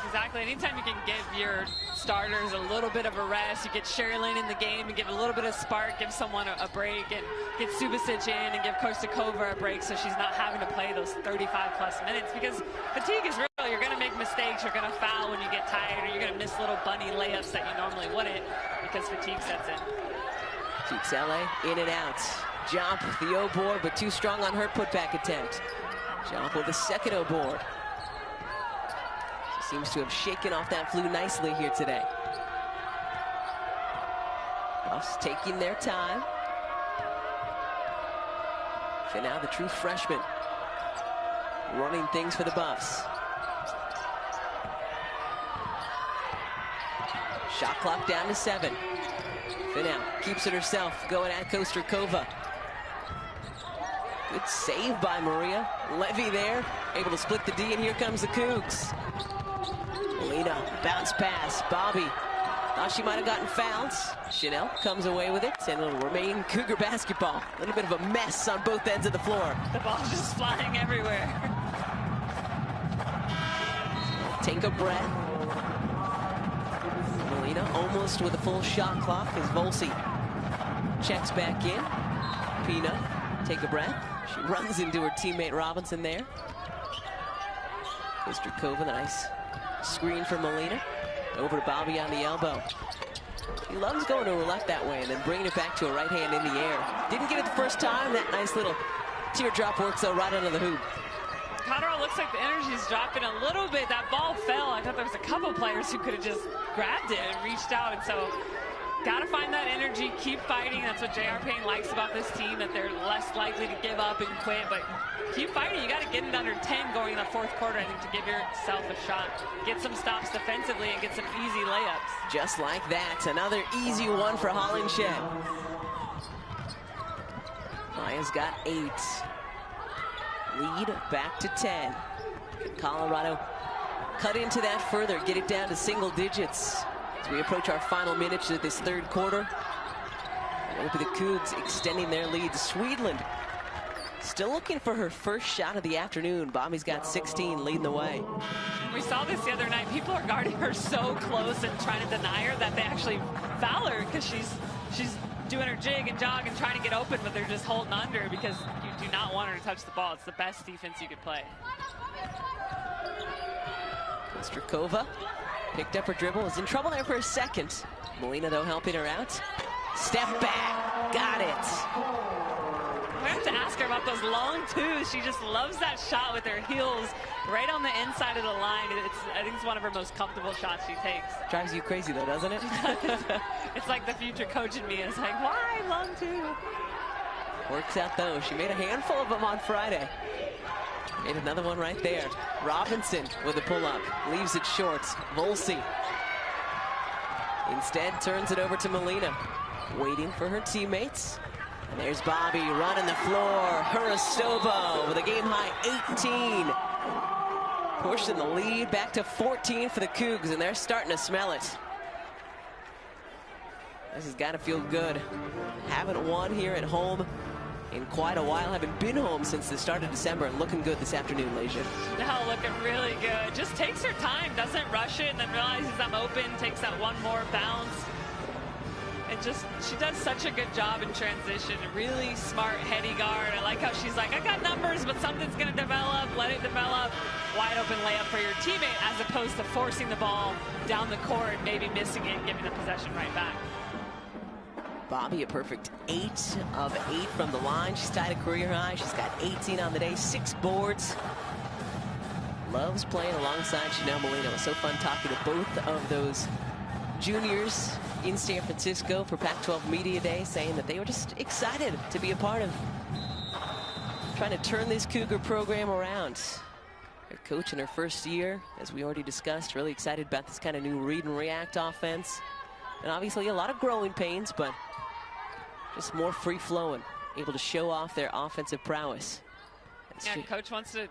S2: Exactly. Anytime you can give your starters a little bit of a rest, you get Sherilyn in the game and give a little bit of spark, give someone a break, and get Subasic in and give Kostourkova a break so she's not having to play those 35-plus minutes, because fatigue is real. You're going to make mistakes. You're going to foul when you get tired, or you're going to miss little bunny layups that you normally wouldn't because fatigue sets in.
S1: Keeps LA in and out. Jump, the O board, but too strong on her putback attempt. Jump with the second O board. She seems to have shaken off that flu nicely here today. Buffs taking their time. For now, the true freshman running things for the Buffs. Shot clock down to 7. Finau keeps it herself, going at Kostourkova. Good save by Maria. Levy there, able to split the D, and here comes the Cougs. Molina, bounce pass. Bobby thought she might have gotten fouled. Chanel comes away with it, and it'll remain Cougar basketball. A little bit of a mess on both ends of the floor.
S2: The ball's just flying everywhere.
S1: Take a breath. Molina almost with a full shot clock as Volsi checks back in. Pina, take a breath. She runs into her teammate Robinson there. Kostourkova, the nice screen for Molina. Over to Bobby on the elbow. He loves going to her left that way and then bringing it back to her right hand in the air. Didn't get it the first time. That nice little teardrop works though right under the hoop.
S2: Cotterell looks like the energy's dropping a little bit. That ball fell. I thought there was a couple players who could have just grabbed it and reached out. And so, got to find that energy, keep fighting. That's what J.R. Payne likes about this team, that they're less likely to give up and quit. But keep fighting. You got to get it under 10 going in the fourth quarter, I think, to give yourself a shot. Get some stops defensively and get some easy layups.
S1: Just like that. Another easy one for Hollingshed. Maya's got 8. Lead back to 10. Colorado cut into that further, get it down to single digits as we approach our final minutes of this third quarter. And over the Cougs extending their lead. Swedland still looking for her first shot of the afternoon. Bobby's got 16, leading the way.
S2: We saw this the other night. People are guarding her so close and trying to deny her that they actually foul her because she's doing her jig and jog and trying to get open, but they're just holding under because you do not want her to touch the ball. It's the best defense you could play.
S1: Kostourkova picked up her dribble, is in trouble there for a second. Molina, though, helping her out. Step back, got it.
S2: I have to ask her about those long twos. She just loves that shot with her heels right on the inside of the line. I think it's one of her most comfortable shots she takes.
S1: Drives you crazy, though, doesn't it?
S2: It's like the future coach in me is like, why long two?
S1: Works out, though. She made a handful of them on Friday. Made another one right there. Robinson with a pull-up. Leaves it short. Volsi instead turns it over to Molina. Waiting for her teammates. And there's Bobby running the floor. Hurastovo with a game-high 18. Pushing the lead back to 14 for the Cougs, and they're starting to smell it. This has got to feel good. Haven't won here at home in quite a while. Haven't been home since the start of December, and looking good this afternoon, Leisha.
S2: No, looking really good. Just takes her time, doesn't rush it, and then realizes I'm open, takes that one more bounce. And just, she does such a good job in transition. Really smart, heady guard. I like how she's like, I got numbers, but something's going to develop. Let it develop. Wide open layup for your teammate, as opposed to forcing the ball down the court, maybe missing it and giving the possession right back.
S1: Bobby, a perfect 8 of 8 from the line. She's tied a career high. She's got 18 on the day, 6 boards. Loves playing alongside Chanel Molina. It was so fun talking to both of those juniors in San Francisco for Pac-12 Media Day, saying that they were just excited to be a part of trying to turn this Cougar program around. Their coach in her first year, as we already discussed, really excited about this kind of new read and react offense. And obviously a lot of growing pains, but just more free-flowing able to show off their offensive prowess.
S2: Yeah, coach wants to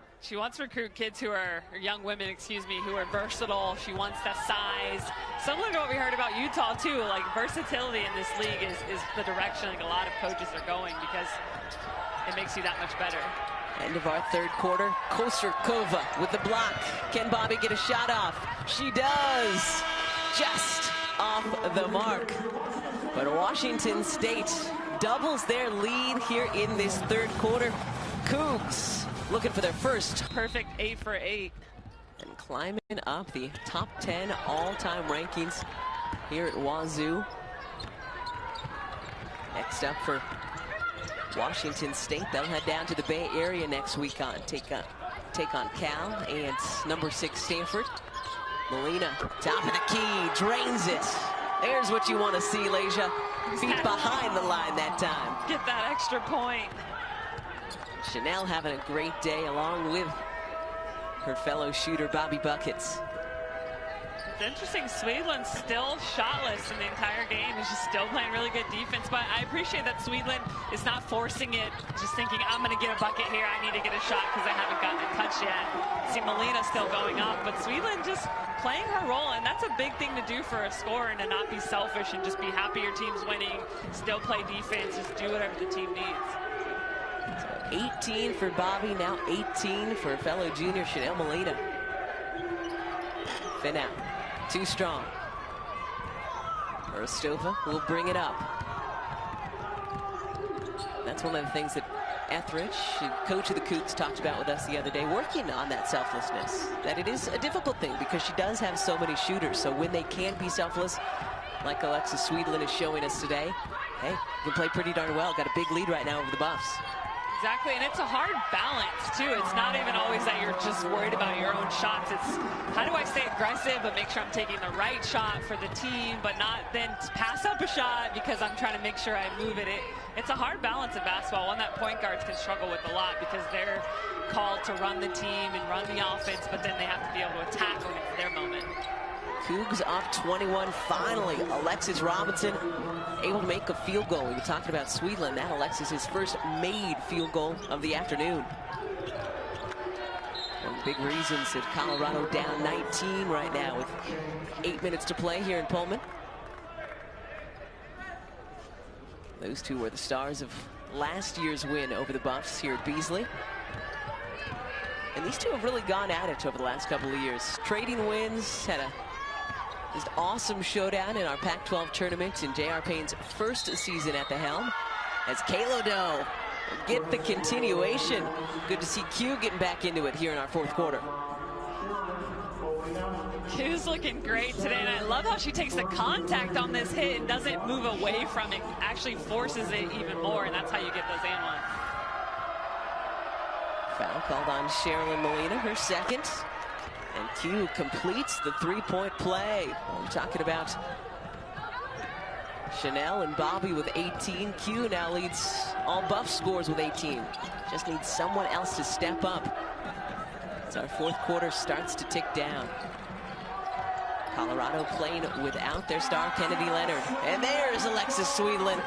S2: recruit kids who are, or young women, excuse me, who are versatile. She wants that size. Similar to what we heard about Utah too, like versatility in this league is the direction like a lot of coaches are going, because it makes you that much better.
S1: End of our third quarter. Kostourkova with the block. Can Bobby get a shot off? She does. Just off the mark. But Washington State doubles their lead here in this third quarter. Cougs looking for their first
S2: perfect 8 for 8.
S1: And climbing up the top 10 all-time rankings here at Wazoo. Next up for Washington State, they'll head down to the Bay Area next week take on Cal and number 6 Stanford. Molina, top of the key, drains it. There's what you want to see, Leja. Feet behind the line that time.
S2: Get that extra point.
S1: Chanel having a great day along with her fellow shooter, Bobby Buckets.
S2: It's interesting, Swedland's still shotless in the entire game. She's still playing really good defense, but I appreciate that Swedland is not forcing it, just thinking, I'm going to get a bucket here, I need to get a shot because I haven't gotten a touch yet. See Molina still going up, but Swedland just playing her role, and that's a big thing to do for a scorer, and to not be selfish and just be happy your team's winning, still play defense, just do whatever the team needs.
S1: So 18 for Bobby, now 18 for fellow junior Chanel Molina. Fin out. Too strong. Rostova will bring it up. That's one of the things that Etheridge, coach of the Cougs, talked about with us the other day, working on that selflessness. That it is a difficult thing because she does have so many shooters. So when they can be selfless, like Alexis Swedland is showing us today, hey, you can play pretty darn well. Got a big lead right now over the Buffs.
S2: Exactly, and it's a hard balance, too. It's not even always that you're just worried about your own shots. It's how do I stay aggressive but make sure I'm taking the right shot for the team, but not then pass up a shot because I'm trying to make sure I move it. It's a hard balance in basketball, one that point guards can struggle with a lot because they're called to run the team and run the offense, but then they have to be able to attack when it's their moment.
S1: Cougs up 21 finally. Alexis Robinson able to make a field goal. We were talking about Swedland. That Alexis' first made field goal of the afternoon. One of the big reasons that Colorado down 19 right now with 8 minutes to play here in Pullman. Those two were the stars of last year's win over the Buffs here at Beasley. And these two have really gone at it over the last couple of years. Trading wins, had a just awesome showdown in our Pac-12 tournament in J.R. Payne's first season at the helm. As Kalo Doe get the continuation. Good to see Q getting back into it here in our fourth quarter.
S2: Q's looking great today, and I love how she takes the contact on this hit and doesn't move away from it, actually forces it even more, and that's how you get those and ones.
S1: Foul called on Sherilyn Molina, her second. And Q completes the three-point play. I'm talking about Chanel and Bobby with 18. Q now leads all Buff scores with 18. Just needs someone else to step up as our fourth quarter starts to tick down. Colorado playing without their star Kennedy Leonard. And there's Alexis Swedland.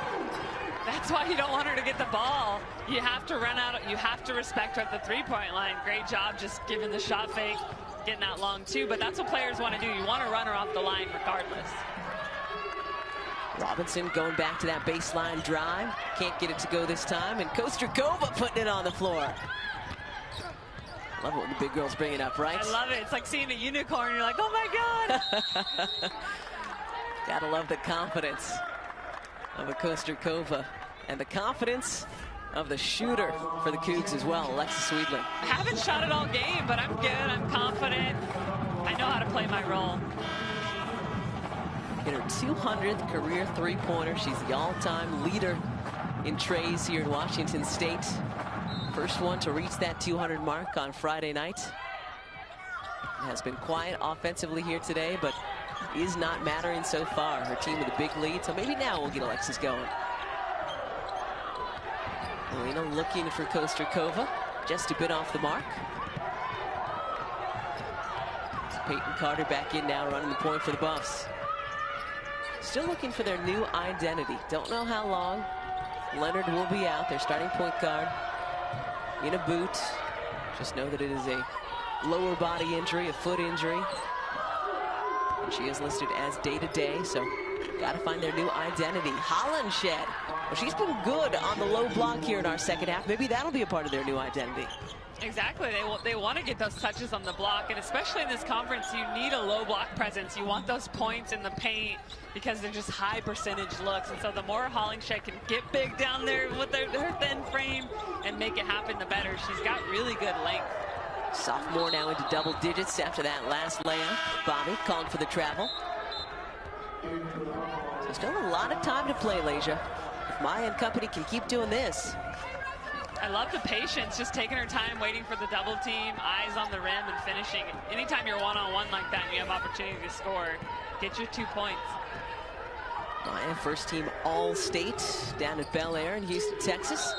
S2: That's why you don't want her to get the ball. You have to run out. You have to respect her at the three-point line. Great job just giving the shot fake, getting out long too, but that's what players want to do. You want to run her off the line regardless.
S1: Robinson going back to that baseline drive. Can't get it to go this time, and Kostourkova putting it on the floor. Love it when the big girls bring it up, right?
S2: I love it. It's like seeing a unicorn. You're like, oh my God.
S1: Gotta love the confidence of a Kostourkova and the confidence of the shooter for the Cougs as well, Alexis Swedland.
S2: I haven't shot it all game, but I'm good. I'm confident. I know how to play my role.
S1: In her 200th career three-pointer. She's the all-time leader in trays here in Washington State. First one to reach that 200 mark on Friday night. Has been quiet offensively here today, but is not mattering so far. Her team with a big lead, so maybe now we'll get Alexis going. Molina looking for Kostourkova, just a bit off the mark. Peyton Carter back in now, running the point for the Buffs. Still looking for their new identity. Don't know how long Leonard will be out. Their starting point guard in a boot. Just know that it is a lower body injury, a foot injury. And she is listed as day-to-day, so got to find their new identity. Hollenshed. Well, she's been good on the low block here in our second half. Maybe that'll be a part of their new identity.
S2: Exactly. They want to get those touches on the block, and especially in this conference, you need a low block presence. You want those points in the paint because they're just high percentage looks. And so the more Hollenshed can get big down there with her thin frame and make it happen, the better. She's got really good length.
S1: Sophomore now into double digits after that last layup. Bobby called for the travel. So still a lot of time to play, Leja. If Maya and company can keep doing this.
S2: I love the patience, just taking her time, waiting for the double team, eyes on the rim, and finishing. Anytime you're one-on-one like that and you have opportunity to score, get your 2 points.
S1: Maya, first team All-State down at Bel Air in Houston, Texas.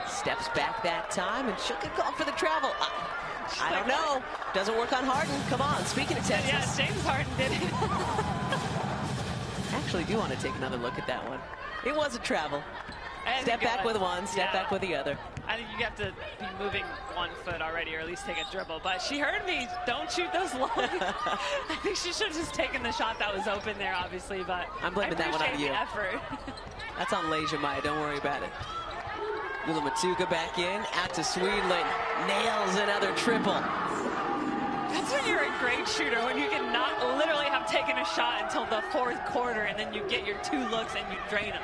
S1: Steps back that time, and she'll get called for the travel. I don't know. Doesn't work on Harden. Come on, speaking of Texas.
S2: Yeah, James Harden did it.
S1: Actually do want to take another look at that one. It was a travel. Step back with one, step back with the other.
S2: I think you have to be moving 1 foot already, or at least take a dribble. But she heard me, don't shoot those long. I think she should have just taken the shot that was open there, obviously. But
S1: I'm blaming that one on you.
S2: Effort.
S1: That's on Leja, Maya. Don't worry about it. Ula Matuka back in, out to Swedlund. Nails another triple.
S2: That's when you're a great shooter, when you can not literally have taken a shot until the 4th quarter, and then you get your 2 looks and you drain them.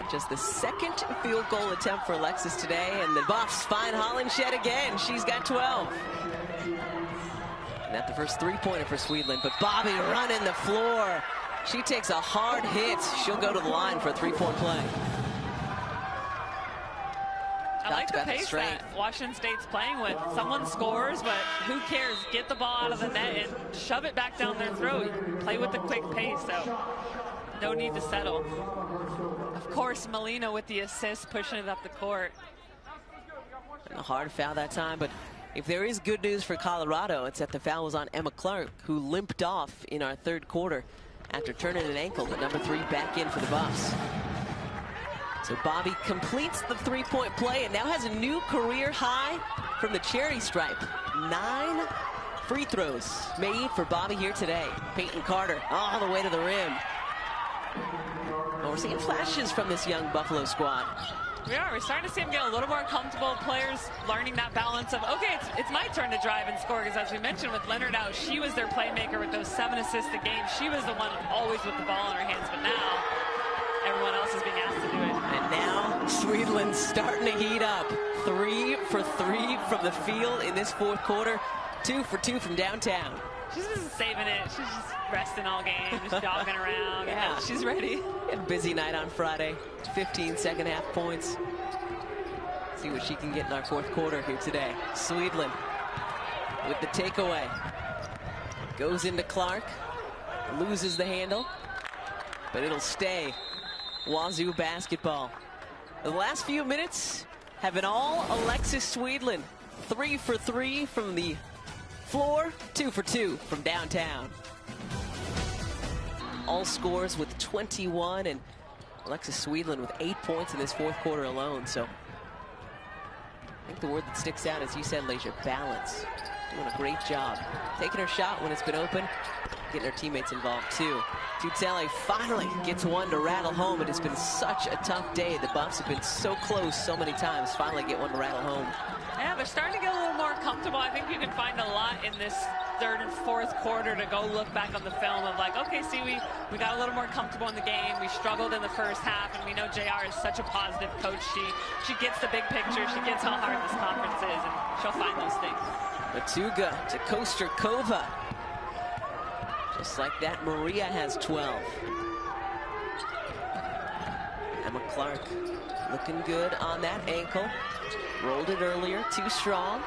S1: Just the second field goal attempt for Alexis today, and the Buffs find Hollenshed again. She's got 12. Not the first 3-pointer for Swedlund, but Bobby running the floor. She takes a hard hit. She'll go to the line for a 3-point play.
S2: I like the pace that Washington State's playing with. Someone scores, but who cares? Get the ball out of the net and shove it back down their throat. Play with the quick pace, so no need to settle. Of course, Molina with the assist, pushing it up the court.
S1: And a hard foul that time, but if there is good news for Colorado, it's that the foul was on Emma Clark, who limped off in our 3rd quarter after turning an ankle, but number 3 back in for the Buffs. So Bobby completes the 3-point play and now has a new career high from the cherry stripe. 9 free throws made for Bobby here today. Peyton Carter all the way to the rim. Well, we're seeing flashes from this young Buffalo squad.
S2: We are. We're starting to see them get a little more comfortable. Players learning that balance of, okay, it's my turn to drive and score. Because as we mentioned with Leonard out, she was their playmaker with those 7 assists a game. She was the one always with the ball in her hands. But now, everyone else is being asked to do it.
S1: And now, Swedlund's starting to heat up. 3 for 3 from the field in this 4th quarter. 2 for 2 from downtown.
S2: She's just saving it. She's just resting all game, just jogging around.
S1: Yeah.
S2: She's ready.
S1: A busy night on Friday. 15 second half points. See what she can get in our 4th quarter here today. Swedlund with the takeaway. Goes into Clark. Loses the handle. But it'll stay. Wazoo basketball. The last few minutes have been all Alexis Swedlund. 3 for 3 from the floor, 2 for 2 from downtown. All scores with 21, and Alexis Swedlund with 8 points in this 4th quarter alone. So I think the word that sticks out, as you said, Leja, balance. Doing a great job. Taking her shot when it's been open, getting her teammates involved too. Tutele finally gets one to rattle home. It has been such a tough day. The Buffs have been so close so many times. Finally get one to rattle home.
S2: Yeah, they're starting to get a little more comfortable. I think you can find a lot in this 3rd and 4th quarter to go look back on the film of like, okay, see, we got a little more comfortable in the game. We struggled in the first half, and we know JR is such a positive coach. She gets the big picture. She gets how hard this conference is, and she'll find those things.
S1: Matuga to Kostourkova. Just like that, Maria has 12. Emma Clark looking good on that ankle. Rolled it earlier, too strong.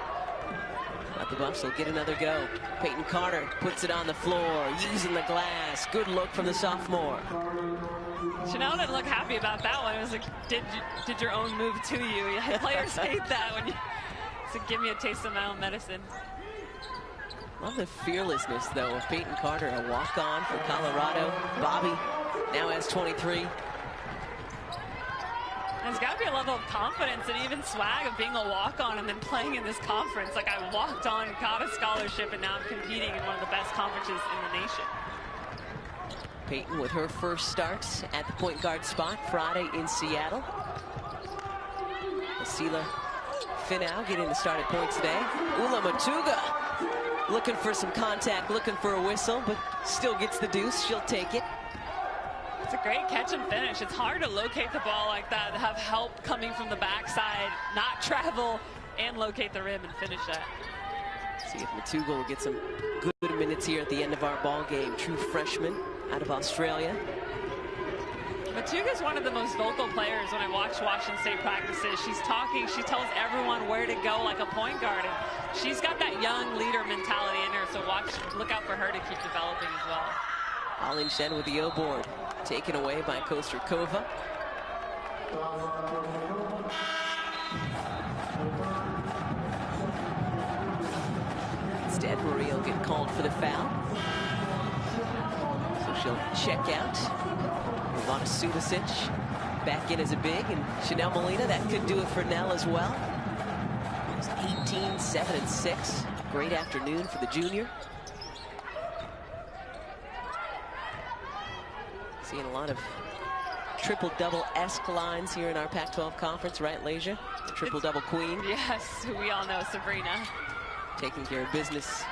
S1: But the Buffs will get another go. Peyton Carter puts it on the floor, using the glass. Good look from the sophomore.
S2: Chanel didn't look happy about that one. It was like, did your own move to you. Players hate that when you so give me a taste of my own medicine.
S1: Love the fearlessness, though, of Peyton Carter, a walk-on for Colorado. Bobby now has 23.
S2: There's got to be a level of confidence and even swag of being a walk-on and then playing in this conference. Like, I walked on, got a scholarship, and now I'm competing in one of the best conferences in the nation.
S1: Peyton with her first starts at the point guard spot Friday in Seattle. Asila Finau getting the start at point today. Ula Matuga looking for some contact, looking for a whistle, but still gets the deuce. She'll take it.
S2: It's a great catch and finish. It's hard to locate the ball like that, have help coming from the backside, not travel, and locate the rim and finish that.
S1: See if Matuga will get some good minutes here at the end of our ball game. True freshman out of Australia.
S2: Matuga is one of the most vocal players when I watch Washington State practices. She's talking, she tells everyone where to go like a point guard. And she's got that young leader mentality in her, so look out for her to keep developing as well.
S1: Hollingshead with the O board, taken away by Kostourkova. Instead, Maria will get called for the foul. So she'll check out. Ivana Sudicic back in as a big, and Chanel Molina, that could do it for Nell as well. It's 18, 7, and 6. Great afternoon for the junior. Seeing a lot of triple-double-esque lines here in our Pac-12 conference, right, Leja? The triple-double queen.
S2: Yes, we all know Sabrina.
S1: Taking care of business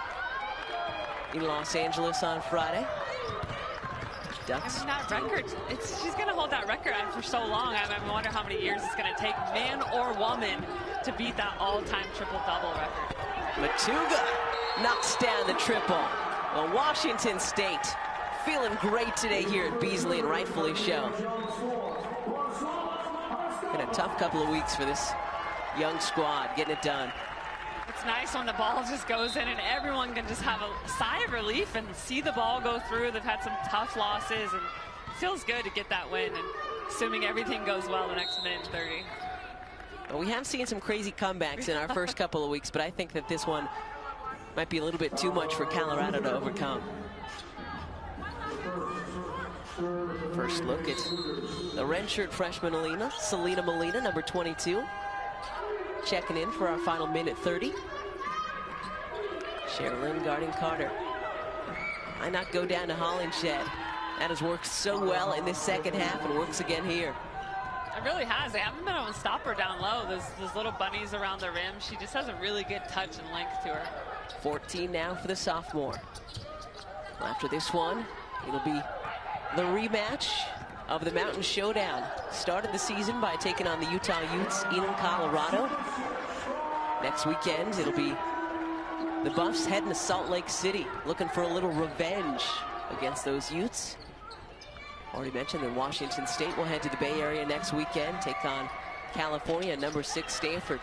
S1: in Los Angeles on Friday. Ducks.
S2: I mean, that record, she's going to hold that record for so long. I wonder how many years it's going to take, man or woman, to beat that all-time triple-double record.
S1: Matuga knocks down the triple. Well, Washington State feeling great today here at Beasley, and rightfully so. Been a tough couple of weeks for this young squad, getting it done.
S2: It's nice when the ball just goes in and everyone can just have a sigh of relief and see the ball go through. They've had some tough losses, and it feels good to get that win, and assuming everything goes well the next minute and 30.
S1: Well, we have seen some crazy comebacks in our first couple of weeks, but I think that this one might be a little bit too much for Colorado to overcome. First look at the redshirt freshman Selena Molina, number 22. Checking in for our final minute 30. Sherilyn guarding Carter. Why not go down to Hollingshead? That has worked so well in this second half, and works again here.
S2: It really has. They haven't been able to stop her down low. Those little bunnies around the rim. She just has a really good touch and length to her.
S1: 14 now for the sophomore. After this one, it'll be the rematch of the Mountain Showdown. Started the season by taking on the Utah Utes in Colorado. Next weekend, it'll be the Buffs heading to Salt Lake City, looking for a little revenge against those Utes. Already mentioned that Washington State will head to the Bay Area next weekend, take on California, number 6 Stanford.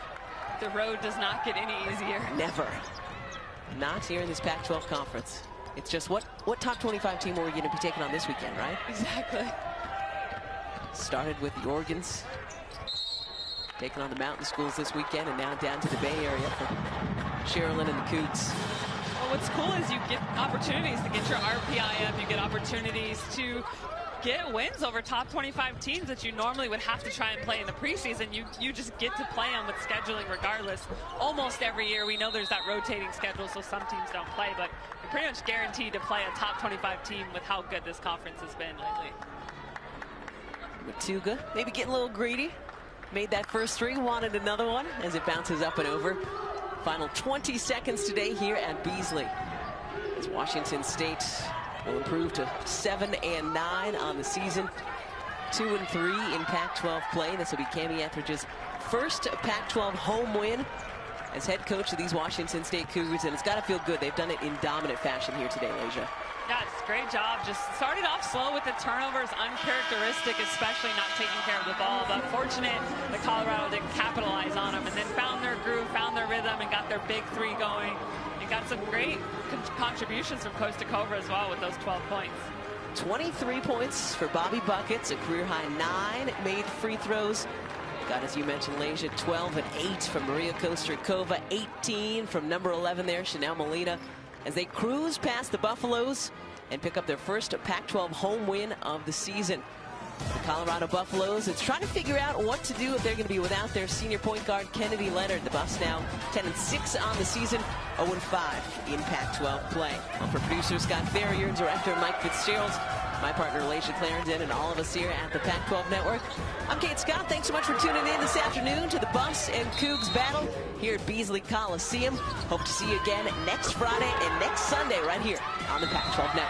S2: The road does not get any easier.
S1: Never. Not here in this Pac-12 conference. It's just what top 25 team are we going to be taking on this weekend, right?
S2: Exactly.
S1: Started with the Oregons, taking on the mountain schools this weekend, and now down to the Bay Area for Sherilyn and the Cougs.
S2: Well, what's cool is you get opportunities to get your RPI up. You get opportunities to get wins over top 25 teams that you normally would have to try and play in the preseason. You just get to play them with scheduling regardless. Almost every year, we know there's that rotating schedule, so some teams don't play, but you're pretty much guaranteed to play a top 25 team with how good this conference has been lately.
S1: Matuga maybe getting a little greedy. Made that first three, wanted another one as it bounces up and over. Final 20 seconds today here at Beasley, as Washington State will improve to 7-9 on the season, 2-3 in Pac-12 play. This will be Cami Etheridge's first Pac-12 home win as head coach of these Washington State Cougars, and it's got to feel good. They've done it in dominant fashion here today, Leja.
S2: Yeah, it's a great job. Just started off slow with the turnovers, uncharacteristic, especially not taking care of the ball. But fortunate that Colorado didn't capitalize on them, and then found their groove, found their rhythm, and got their big three going. And got some great contributions from Kostourkova as well with those 12 points. 23
S1: points for Bobby Buckets, a career-high 9 made free throws. Got, as you mentioned, Leja, 12 and 8 from Maria Kostourkova, 18 from number 11 there, Chanel Molina, as they cruise past the Buffaloes and pick up their first Pac-12 home win of the season. The Colorado Buffaloes, it's trying to figure out what to do if they're going to be without their senior point guard, Kennedy Leonard. The Buffs now 10-6 on the season, 0-5 in Pac-12 play. Well, for producer Scott Ferrier, director Mike Fitzgerald, my partner Alicia Clarendon, and all of us here at the Pac-12 Network, I'm Kate Scott. Thanks so much for tuning in this afternoon to the Buffs and Cougs battle here at Beasley Coliseum. Hope to see you again next Friday and next Sunday right here on the Pac-12 Network.